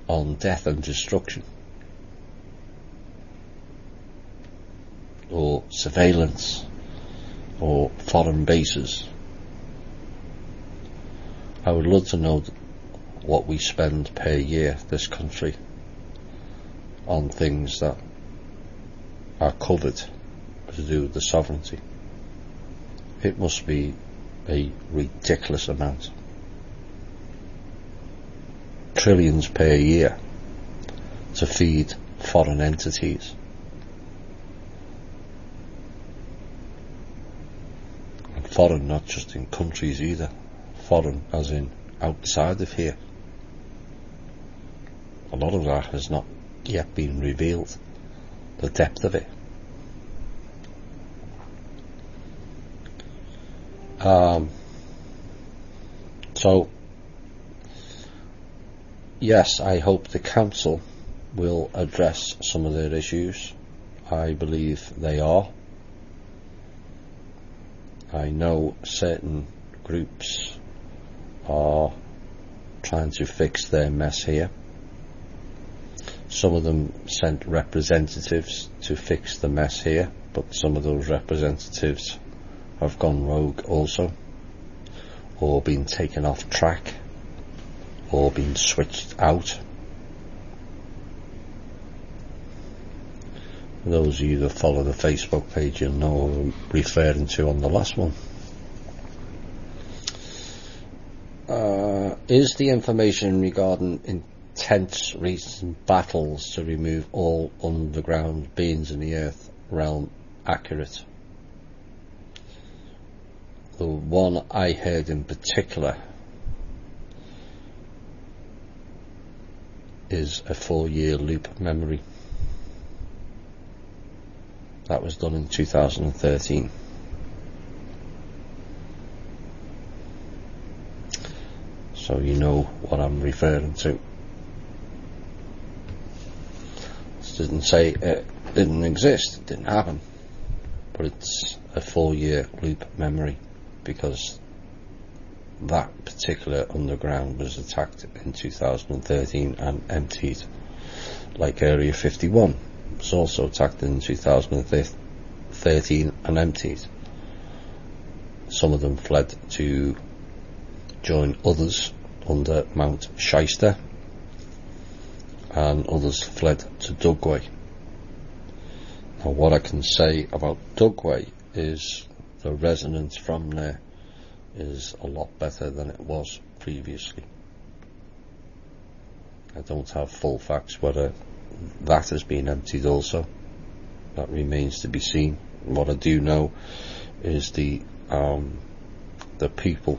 on death and destruction, or surveillance, or foreign bases. I would love to know what we spend per year, this country, on things that are covered to do with the sovereignty. It must be a ridiculous amount. Trillions per year to feed foreign entities. And foreign not just in countries either, foreign as in outside of here. A lot of that has not yet been revealed, the depth of it. So yes, I hope the council will address some of their issues. I believe they are. I know certain groups are trying to fix their mess here. Some of them sent representatives to fix the mess here, but some of those representatives have gone rogue also, or been taken off track, or been switched out. Those of you that follow the Facebook page, you'll know what I'm referring to on the last one. Is the information regarding intense recent battles to remove all underground beings in the earth realm accurate? The one I heard in particular is a 4-year loop memory. That was done in 2013. So you know what I'm referring to. This didn't say it didn't exist, it didn't happen. But it's a 4-year loop memory, because that particular underground was attacked in 2013 and emptied, like Area 51 was also attacked in 2013 and emptied. Some of them fled to join others under Mount Shyster, and others fled to Dugway. Now what I can say about Dugway is the resonance from there is a lot better than it was previously. I don't have full facts whether that has been emptied also. That remains to be seen. What I do know is the people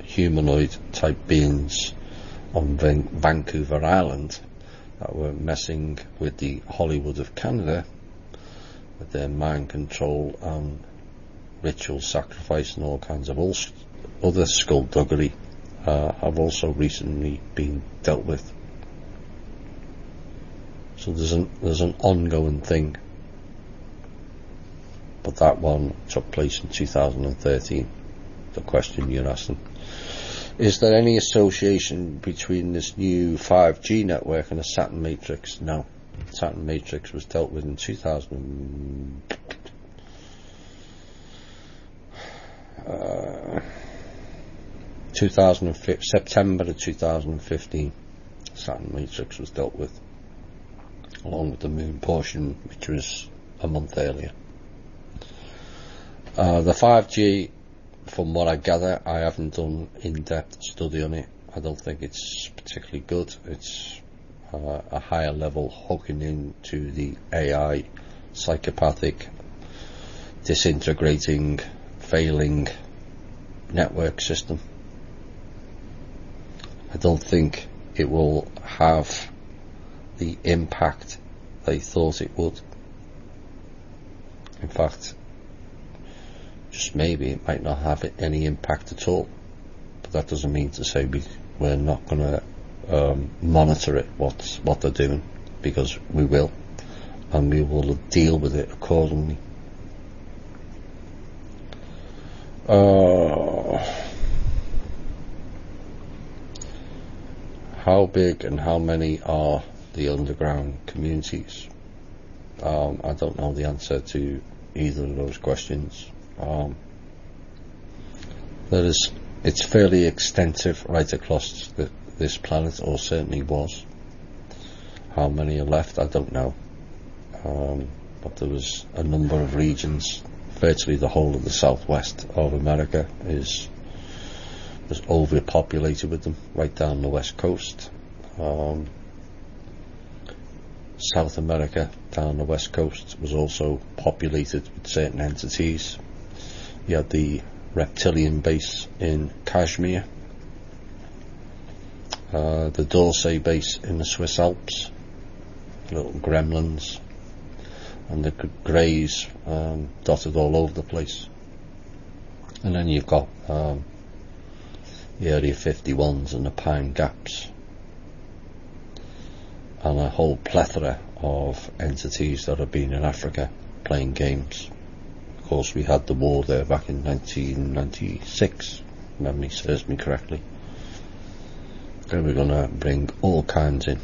humanoid type beings on Vancouver Island that were messing with the Hollywood of Canada with their mind control and ritual sacrifice and all kinds of other skullduggery have also recently been dealt with. So there's an ongoing thing, but that one took place in 2013. The question you're asking: is there any association between this new 5G network and the Saturn Matrix? No. Saturn Matrix was dealt with in 2005, September of 2015. Saturn Matrix was dealt with, along with the moon portion, which was a month earlier. The 5G, from what I gather, I haven't done in-depth study on it. I don't think it's particularly good. It's a higher level hooking into the AI, psychopathic, disintegrating, failing network system. I don't think it will have the impact they thought it would. In fact, just maybe it might not have any impact at all, but that doesn't mean to say we're not going to monitor it, what they're doing, because we will, and we will deal with it accordingly. How big and how many are the underground communities? I don't know the answer to either of those questions. It's fairly extensive right across this planet, or certainly was. How many are left, I don't know. But there was a number of regions. Virtually the whole of the southwest of America was overpopulated with them, right down the west coast. South America, down the west coast, was also populated with certain entities. You had the reptilian base in Kashmir, the Dorsey base in the Swiss Alps, little gremlins, and the greys dotted all over the place. And then you've got the Area 51s and the Pine Gaps, and a whole plethora of entities that have been in Africa playing games. Of course, we had the war there back in 1996, if memory serves me correctly. They were going to bring all kinds in,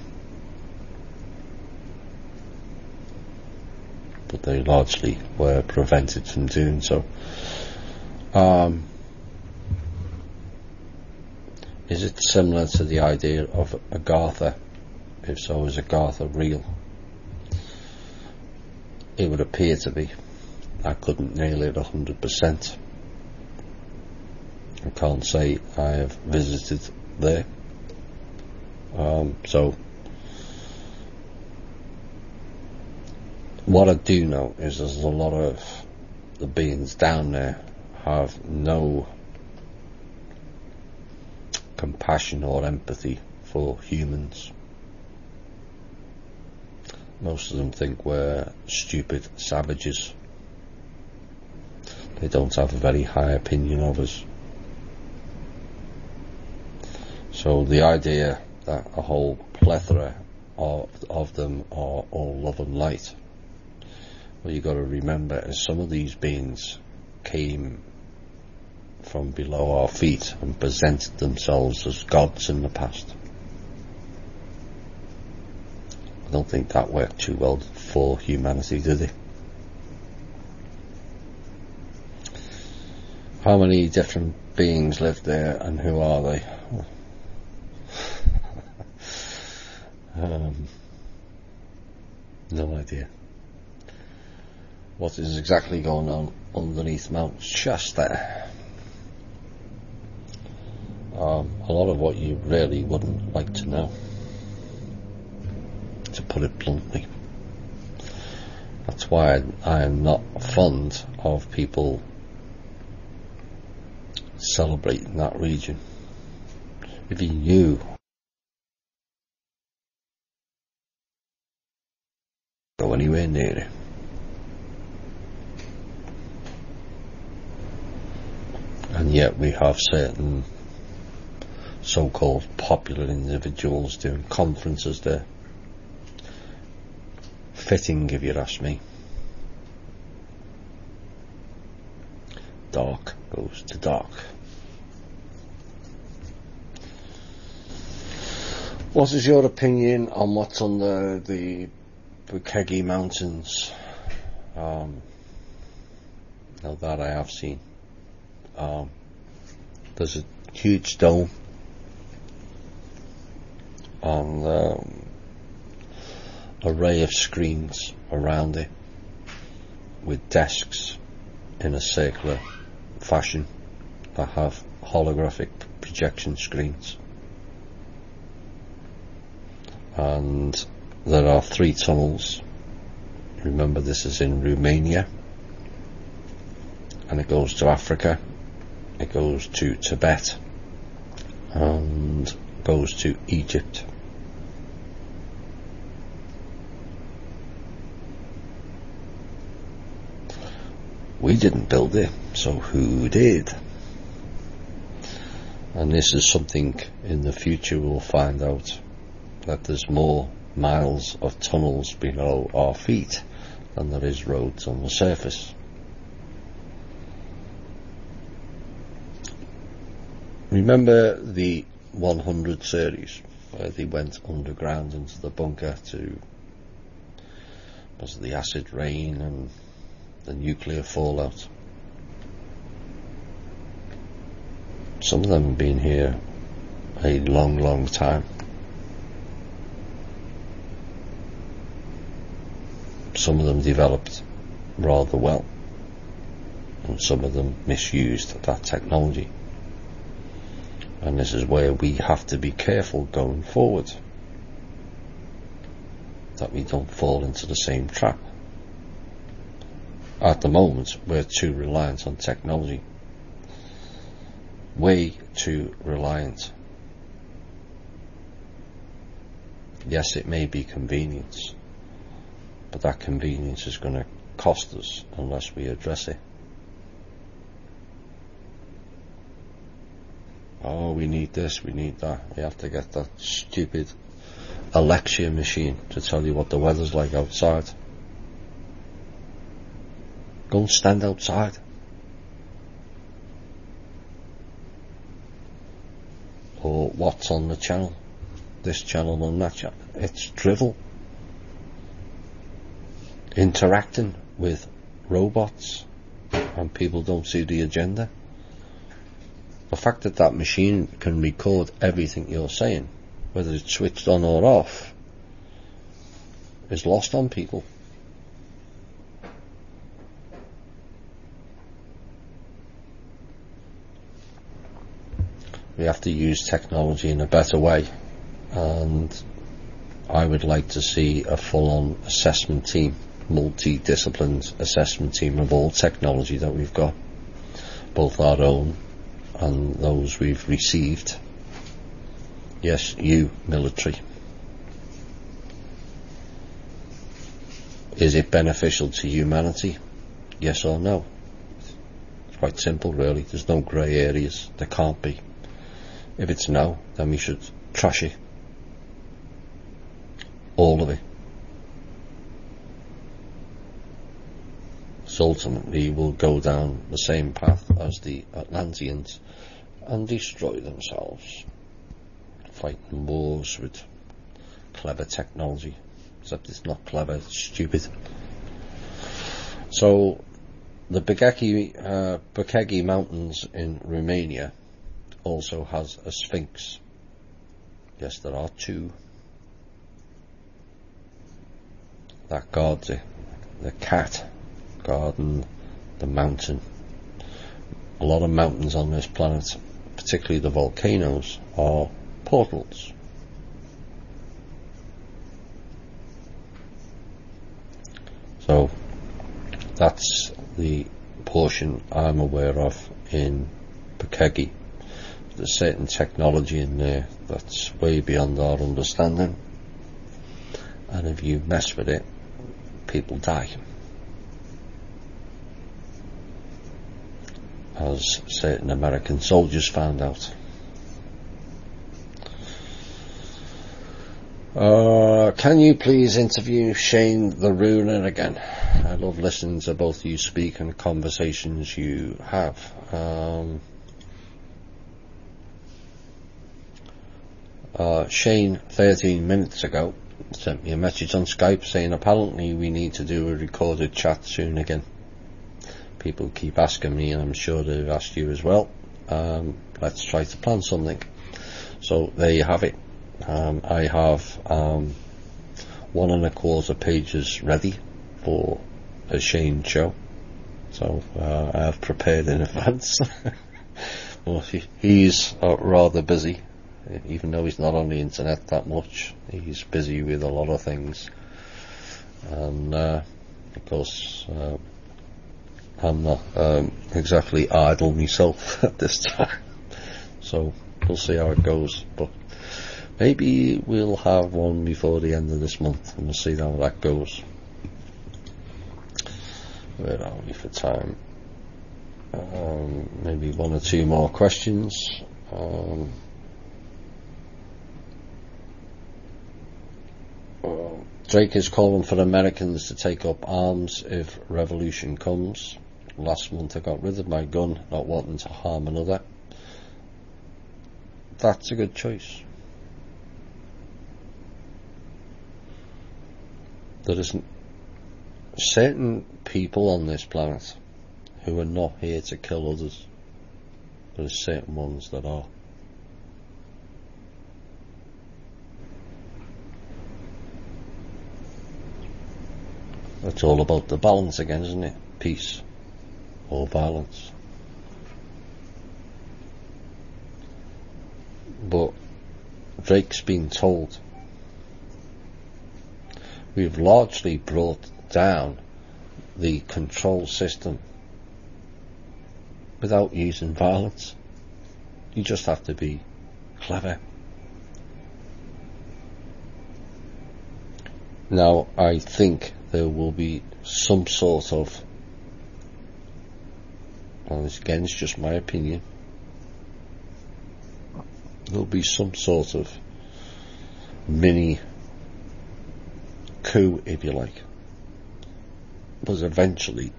but they largely were prevented from doing so. Is it similar to the idea of Agartha? If so, is Agartha real? It would appear to be. I couldn't nail it 100%. I can't say I have visited there. So what I do know is there's a lot of the beings down there have no compassion or empathy for humans. Most of them think we're stupid savages. They don't have a very high opinion of us. So the idea that a whole plethora of them are all love and light, well, you've got to remember, as some of these beings came from below our feet and presented themselves as gods in the past. I don't think that worked too well for humanity, did it? How many different beings live there, and who are they? No idea. What is exactly going on underneath Mount Shasta? A lot of what you really wouldn't like to know, to put it bluntly. That's why I am not fond of people celebrating that region. If you knew go anywhere near it. And yet we have certain so-called popular individuals doing conferences there. Fitting, if you ask me. Dark goes to dark. What is your opinion on what's under the Bukegi Mountains? Now that I have seen. There's a huge dome and array of screens around it with desks in a circular fashion that have holographic projection screens, and there are 3 tunnels. Remember, this is in Romania, and it goes to Africa, it goes to Tibet, and goes to Egypt. We didn't build it, so who did? And this is something in the future we'll find out, that there's more miles of tunnels below our feet than there is roads on the surface. Remember the 100 series where they went underground into the bunker to, was it the acid rain and the nuclear fallout? Some of them have been here a long time. Some of them developed rather well, and some of them misused that technology. And this is where we have to be careful going forward, that we don't fall into the same trap. At the moment, we're too reliant on technology. Way too reliant. Yes, it may be convenience, but that convenience is going to cost us unless we address it. Oh, we need this, we need that. We have to get that stupid Alexa machine to tell you what the weather's like outside. Go and stand outside. Or what's on the channel, this channel and that channel. It's drivel. Interacting with robots, and people don't see the agenda. The fact that that machine can record everything you're saying, whether it's switched on or off, is lost on people. We have to use technology in a better way, and I would like to see a full-on assessment team, multi-disciplined assessment team of all technology that we've got, both our own and those we've received. Yes, you, military. Is it beneficial to humanity? Yes or no? It's quite simple, really. There's no grey areas. There can't be. If it's no, then we should trash it. All of it. So ultimately we'll go down the same path as the Atlanteans and destroy themselves, fighting wars with clever technology, except it's not clever, it's stupid. So the Bukegi Mountains in Romania also has a sphinx. Yes, there are 2 that guards it. The cat guarding the mountain. A lot of mountains on this planet, particularly the volcanoes, are portals. So that's the portion I'm aware of in Pekegi. There's certain technology in there that's way beyond our understanding, and if you mess with it, people die, as certain American soldiers found out. Can you please interview Shane the Ruiner again? I love listening to both you speak and conversations you have. Shane 13 minutes ago sent me a message on Skype saying apparently we need to do a recorded chat soon again. People keep asking me, and I'm sure they've asked you as well. Let's try to plan something. So there you have it. I have 1 1/4 pages ready for a Shane show, so I have prepared in advance. Well, he's rather busy, even though he's not on the internet that much. He's busy with a lot of things, and of course I'm not exactly idle myself at this time, so we'll see how it goes. But maybe we'll have one before the end of this month, and we'll see how that goes. Where are we for time? Maybe 1 or 2 more questions. Drake is calling for Americans to take up arms if revolution comes. Last month I got rid of my gun, not wanting to harm another. That's a good choice. There isn't certain people on this planet who are not here to kill others. There are certain ones that are. It's all about the balance again, isn't it? Peace or violence. But Drake's been told we've largely brought down the control system without using violence. You just have to be clever. Now, I think there will be some sort of, and again it's just my opinion, there'll be some sort of mini coup, if you like, because eventually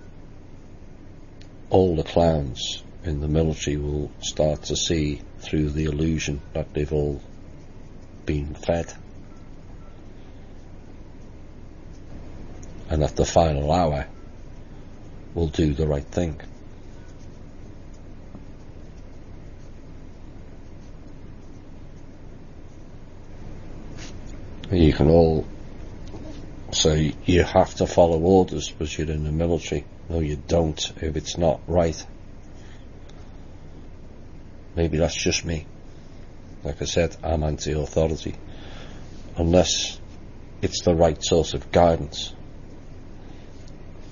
all the clowns in the military will start to see through the illusion that they've all been fed, and at the final hour will do the right thing. You can all say you have to follow orders because you're in the military. No, you don't if it's not right. Maybe that's just me. Like I said, I'm anti-authority unless it's the right sort of guidance.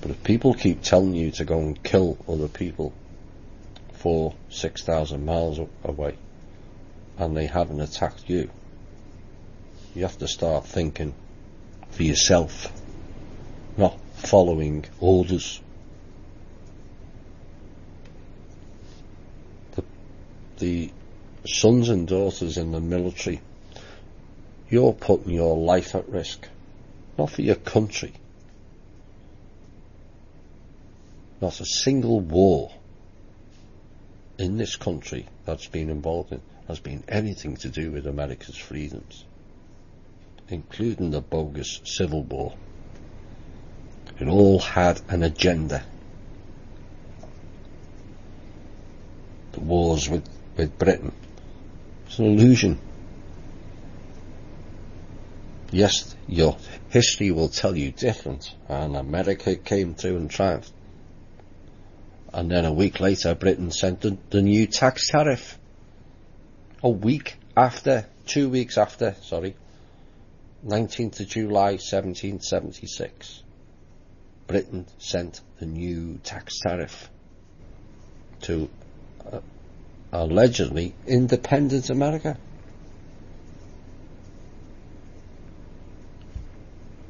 But if people keep telling you to go and kill other people 6,000 miles away and they haven't attacked you, you have to start thinking for yourself, not following orders. The sons and daughters in the military, you're putting your life at risk, not for your country. Not a single war in this country that's been involved in has been anything to do with America's freedoms, including the bogus Civil War. It all had an agenda. The wars with Britain, it's an illusion. Yes, your history will tell you different, and America came through and triumphed. And then a week later Britain sent the new tax tariff. 2 weeks after, 19th of July 1776, Britain sent the new tax tariff to allegedly independent America.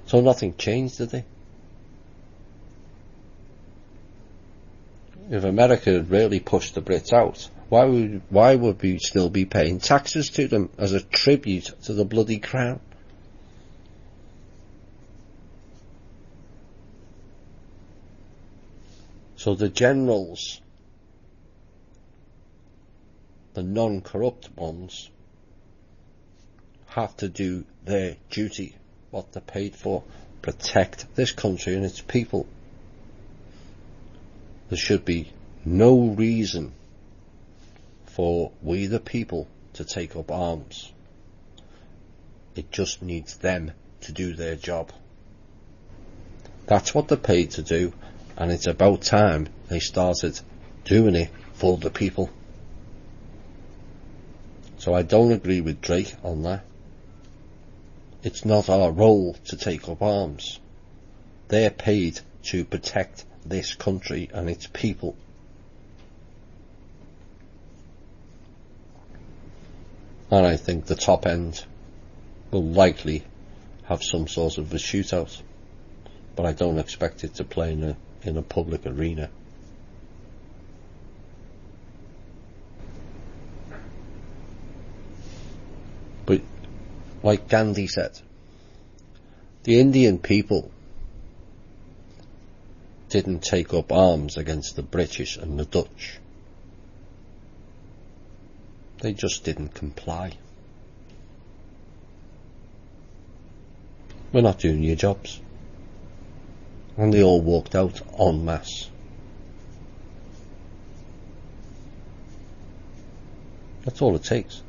So nothing changed, did they? If America had really pushed the Brits out, why would we still be paying taxes to them as a tribute to the bloody crown? So the generals, the non-corrupt ones, have to do their duty, what they're paid for, protect this country and its people. There should be no reason for we the people to take up arms. It just needs them to do their job. That's what they're paid to do, and it's about time they started doing it for the people. So I don't agree with Drake on that. It's not our role to take up arms. They're paid to protect this country and its people. And I think the top end will likely have some sort of a shootout, but I don't expect it to play in a public arena. But like Gandhi said, the Indian people didn't take up arms against the British and the Dutch. They just didn't comply. We're not doing your jobs. And they all walked out en masse. That's all it takes.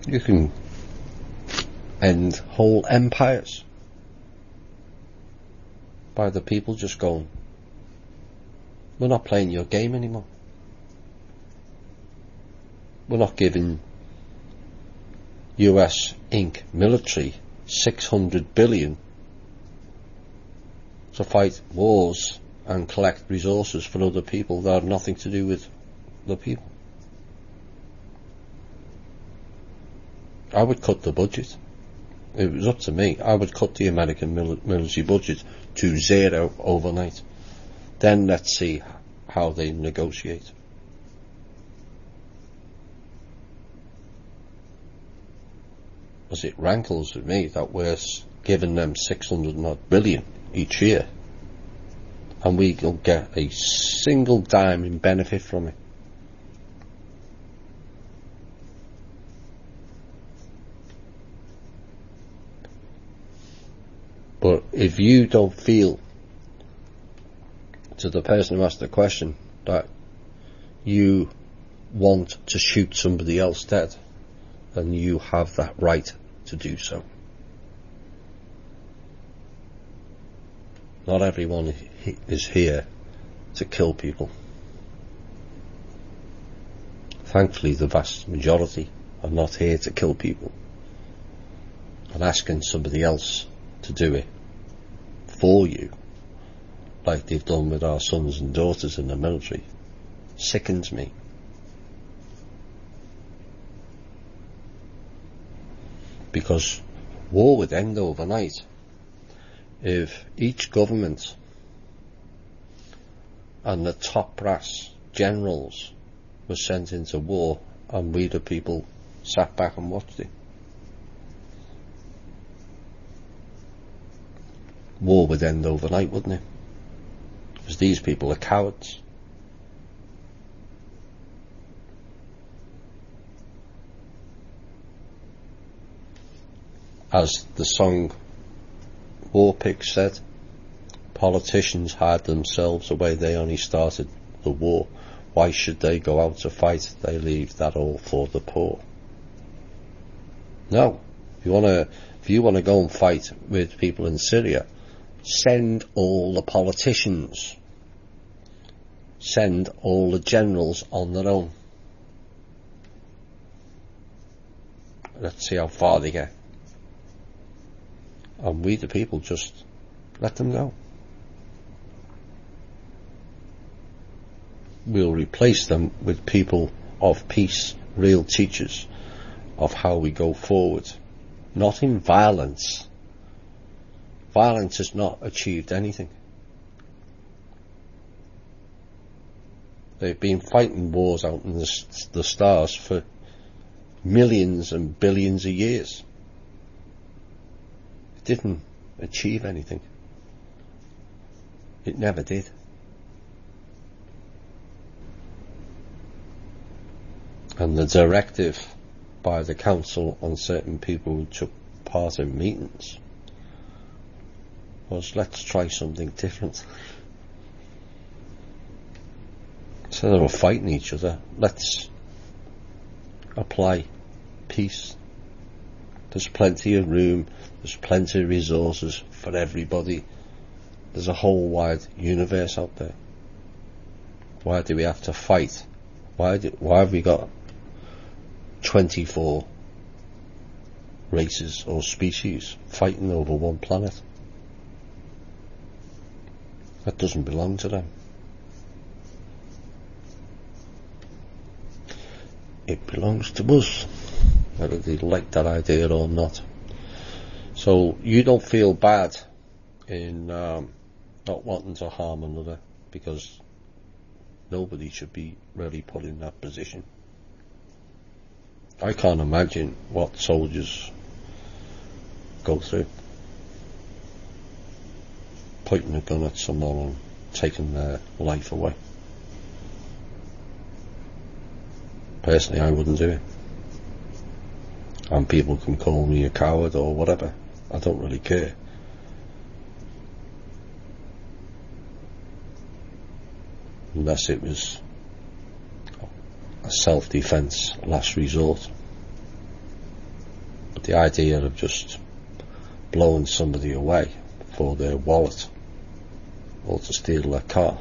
You can end whole empires by the people just going, we're not playing your game anymore. We're not giving US Inc. military $600 billion to fight wars and collect resources for other people that have nothing to do with the people. I would cut the budget. If it was up to me, I would cut the American military budget to zero overnight. Then let's see how they negotiate. As it rankles with me that we're giving them $600 billion each year, and we will get a single dime in benefit from it. But if you don't feel, to the person who asked the question, that you want to shoot somebody else dead, then you have that right to do so. Not everyone is here to kill people. Thankfully, the vast majority are not here to kill people. And asking somebody else to do it for you, like they've done with our sons and daughters in the military, sickens me. Because war would end overnight if each government and the top brass generals were sent into war and we the people sat back and watched it. War would end overnight, wouldn't it? Because these people are cowards. As the song War Pigs said, politicians hide themselves away, they only started the war. Why should they go out to fight? They leave that all for the poor. No, if you want to go and fight with people in Syria, send all the politicians, send all the generals on their own. Let's see how far they get. And we the people just let them go. we'll replace them with people of peace, real teachers of how we go forward, not in violence. Violence has not achieved anything. They've been fighting wars out in the stars for millions and billions of years. It didn't achieve anything. It never did. And the directive by the council on certain people who took part in meetings was, let's try something different. Instead of fighting each other, let's apply peace. There's plenty of room, there's plenty of resources for everybody. There's a whole wide universe out there. Why do we have to fight? Why have we got 24 races or species fighting over one planet? That doesn't belong to them. It belongs to us, whether they like that idea or not. So you don't feel bad in not wanting to harm another, because nobody should be really put in that position. I can't imagine what soldiers go through, pointing a gun at someone and taking their life away. Personally, I wouldn't do it. And people can call me a coward or whatever. I don't really care. Unless it was a self-defense, last resort. But the idea of just blowing somebody away for their wallet or to steal their car,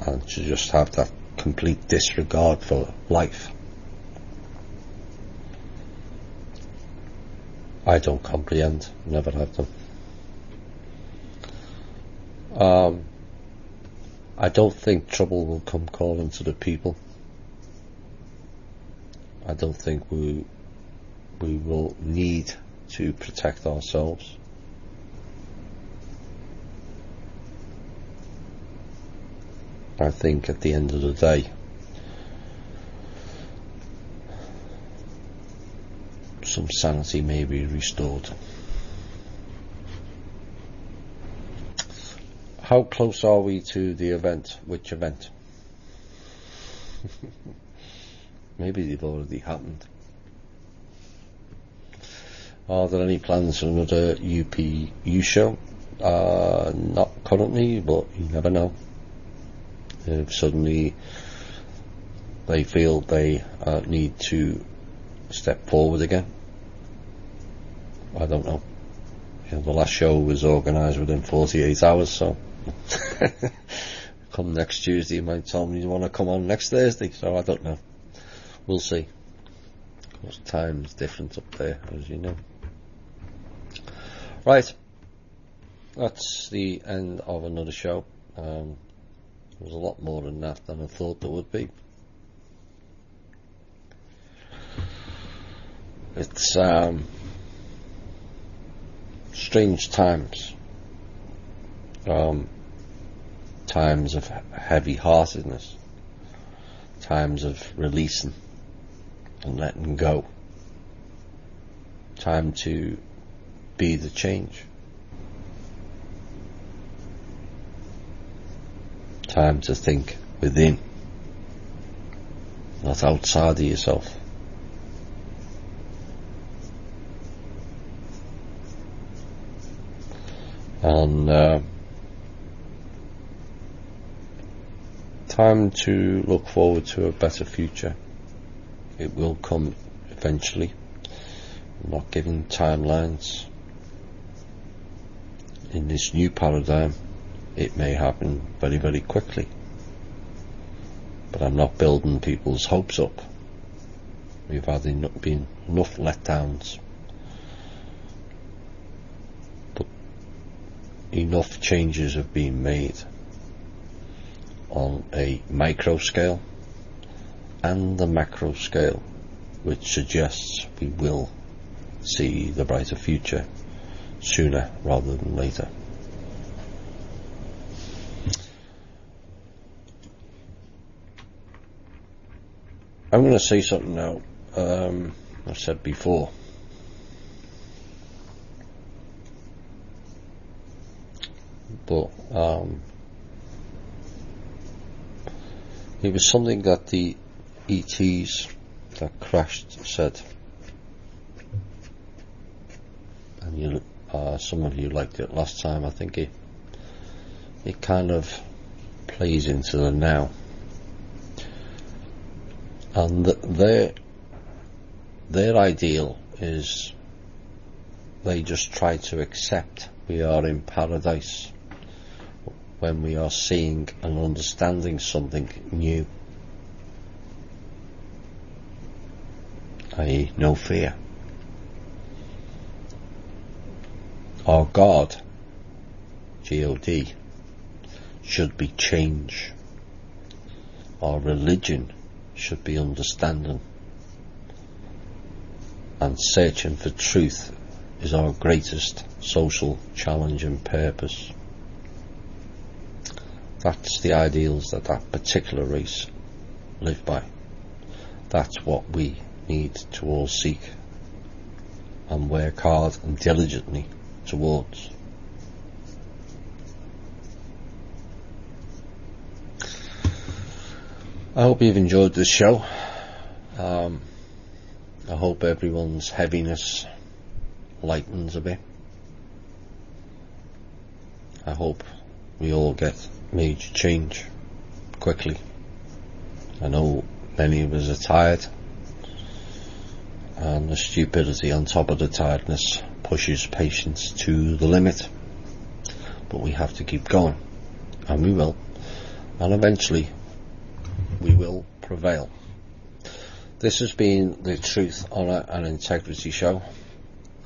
and to just have that complete disregard for life, I don't comprehend. Never have done. I don't think trouble will come calling to the people. I don't think we will need to protect ourselves. I think at the end of the day, some sanity may be restored. How close are we to the event? Which event? Maybe they've already happened. Are there any plans for another UPU show? Not currently, but you never know. If suddenly they feel they need to step forward again, I don't know. The last show was organised within 48 hours, so come next Tuesday you might tell me you want to come on next Thursday, so I don't know. We'll see. Of course, time's different up there, as you know. Right, that's the end of another show. There was a lot more than that than I thought there would be. It's strange times. Times of heavy-heartedness. Times of releasing and letting go. Time to be the change. Time to think within, not outside of yourself. And time to look forward to a better future. It will come eventually. I'm not giving timelines. In this new paradigm, it may happen very, very quickly. But I'm not building people's hopes up. We've had been enough letdowns. But enough changes have been made on a micro scale and the macro scale, which suggests we will see the brighter future sooner rather than later. I'm going to say something now I've said before. But it was something that the ETs that crashed said, and some of you liked it last time. I think it kind of plays into the now, and their ideal is they just try to accept we are in paradise when we are seeing and understanding something new, i.e. no fear. Our God, G-O-D, should be change. Our religion should be understanding. And searching for truth is our greatest social challenge and purpose. That's the ideals that particular race live by. That's what we need to all seek and work hard and diligently towards. I hope you've enjoyed this show. I hope everyone's heaviness lightens a bit. I hope we all get major change quickly. I know many of us are tired, and the stupidity on top of the tiredness pushes patience to the limit, but we have to keep going, and we will, and eventually we will prevail. This has been the Truth, Honour and Integrity Show.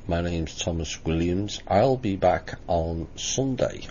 My name's Thomas Williams. I'll be back on Sunday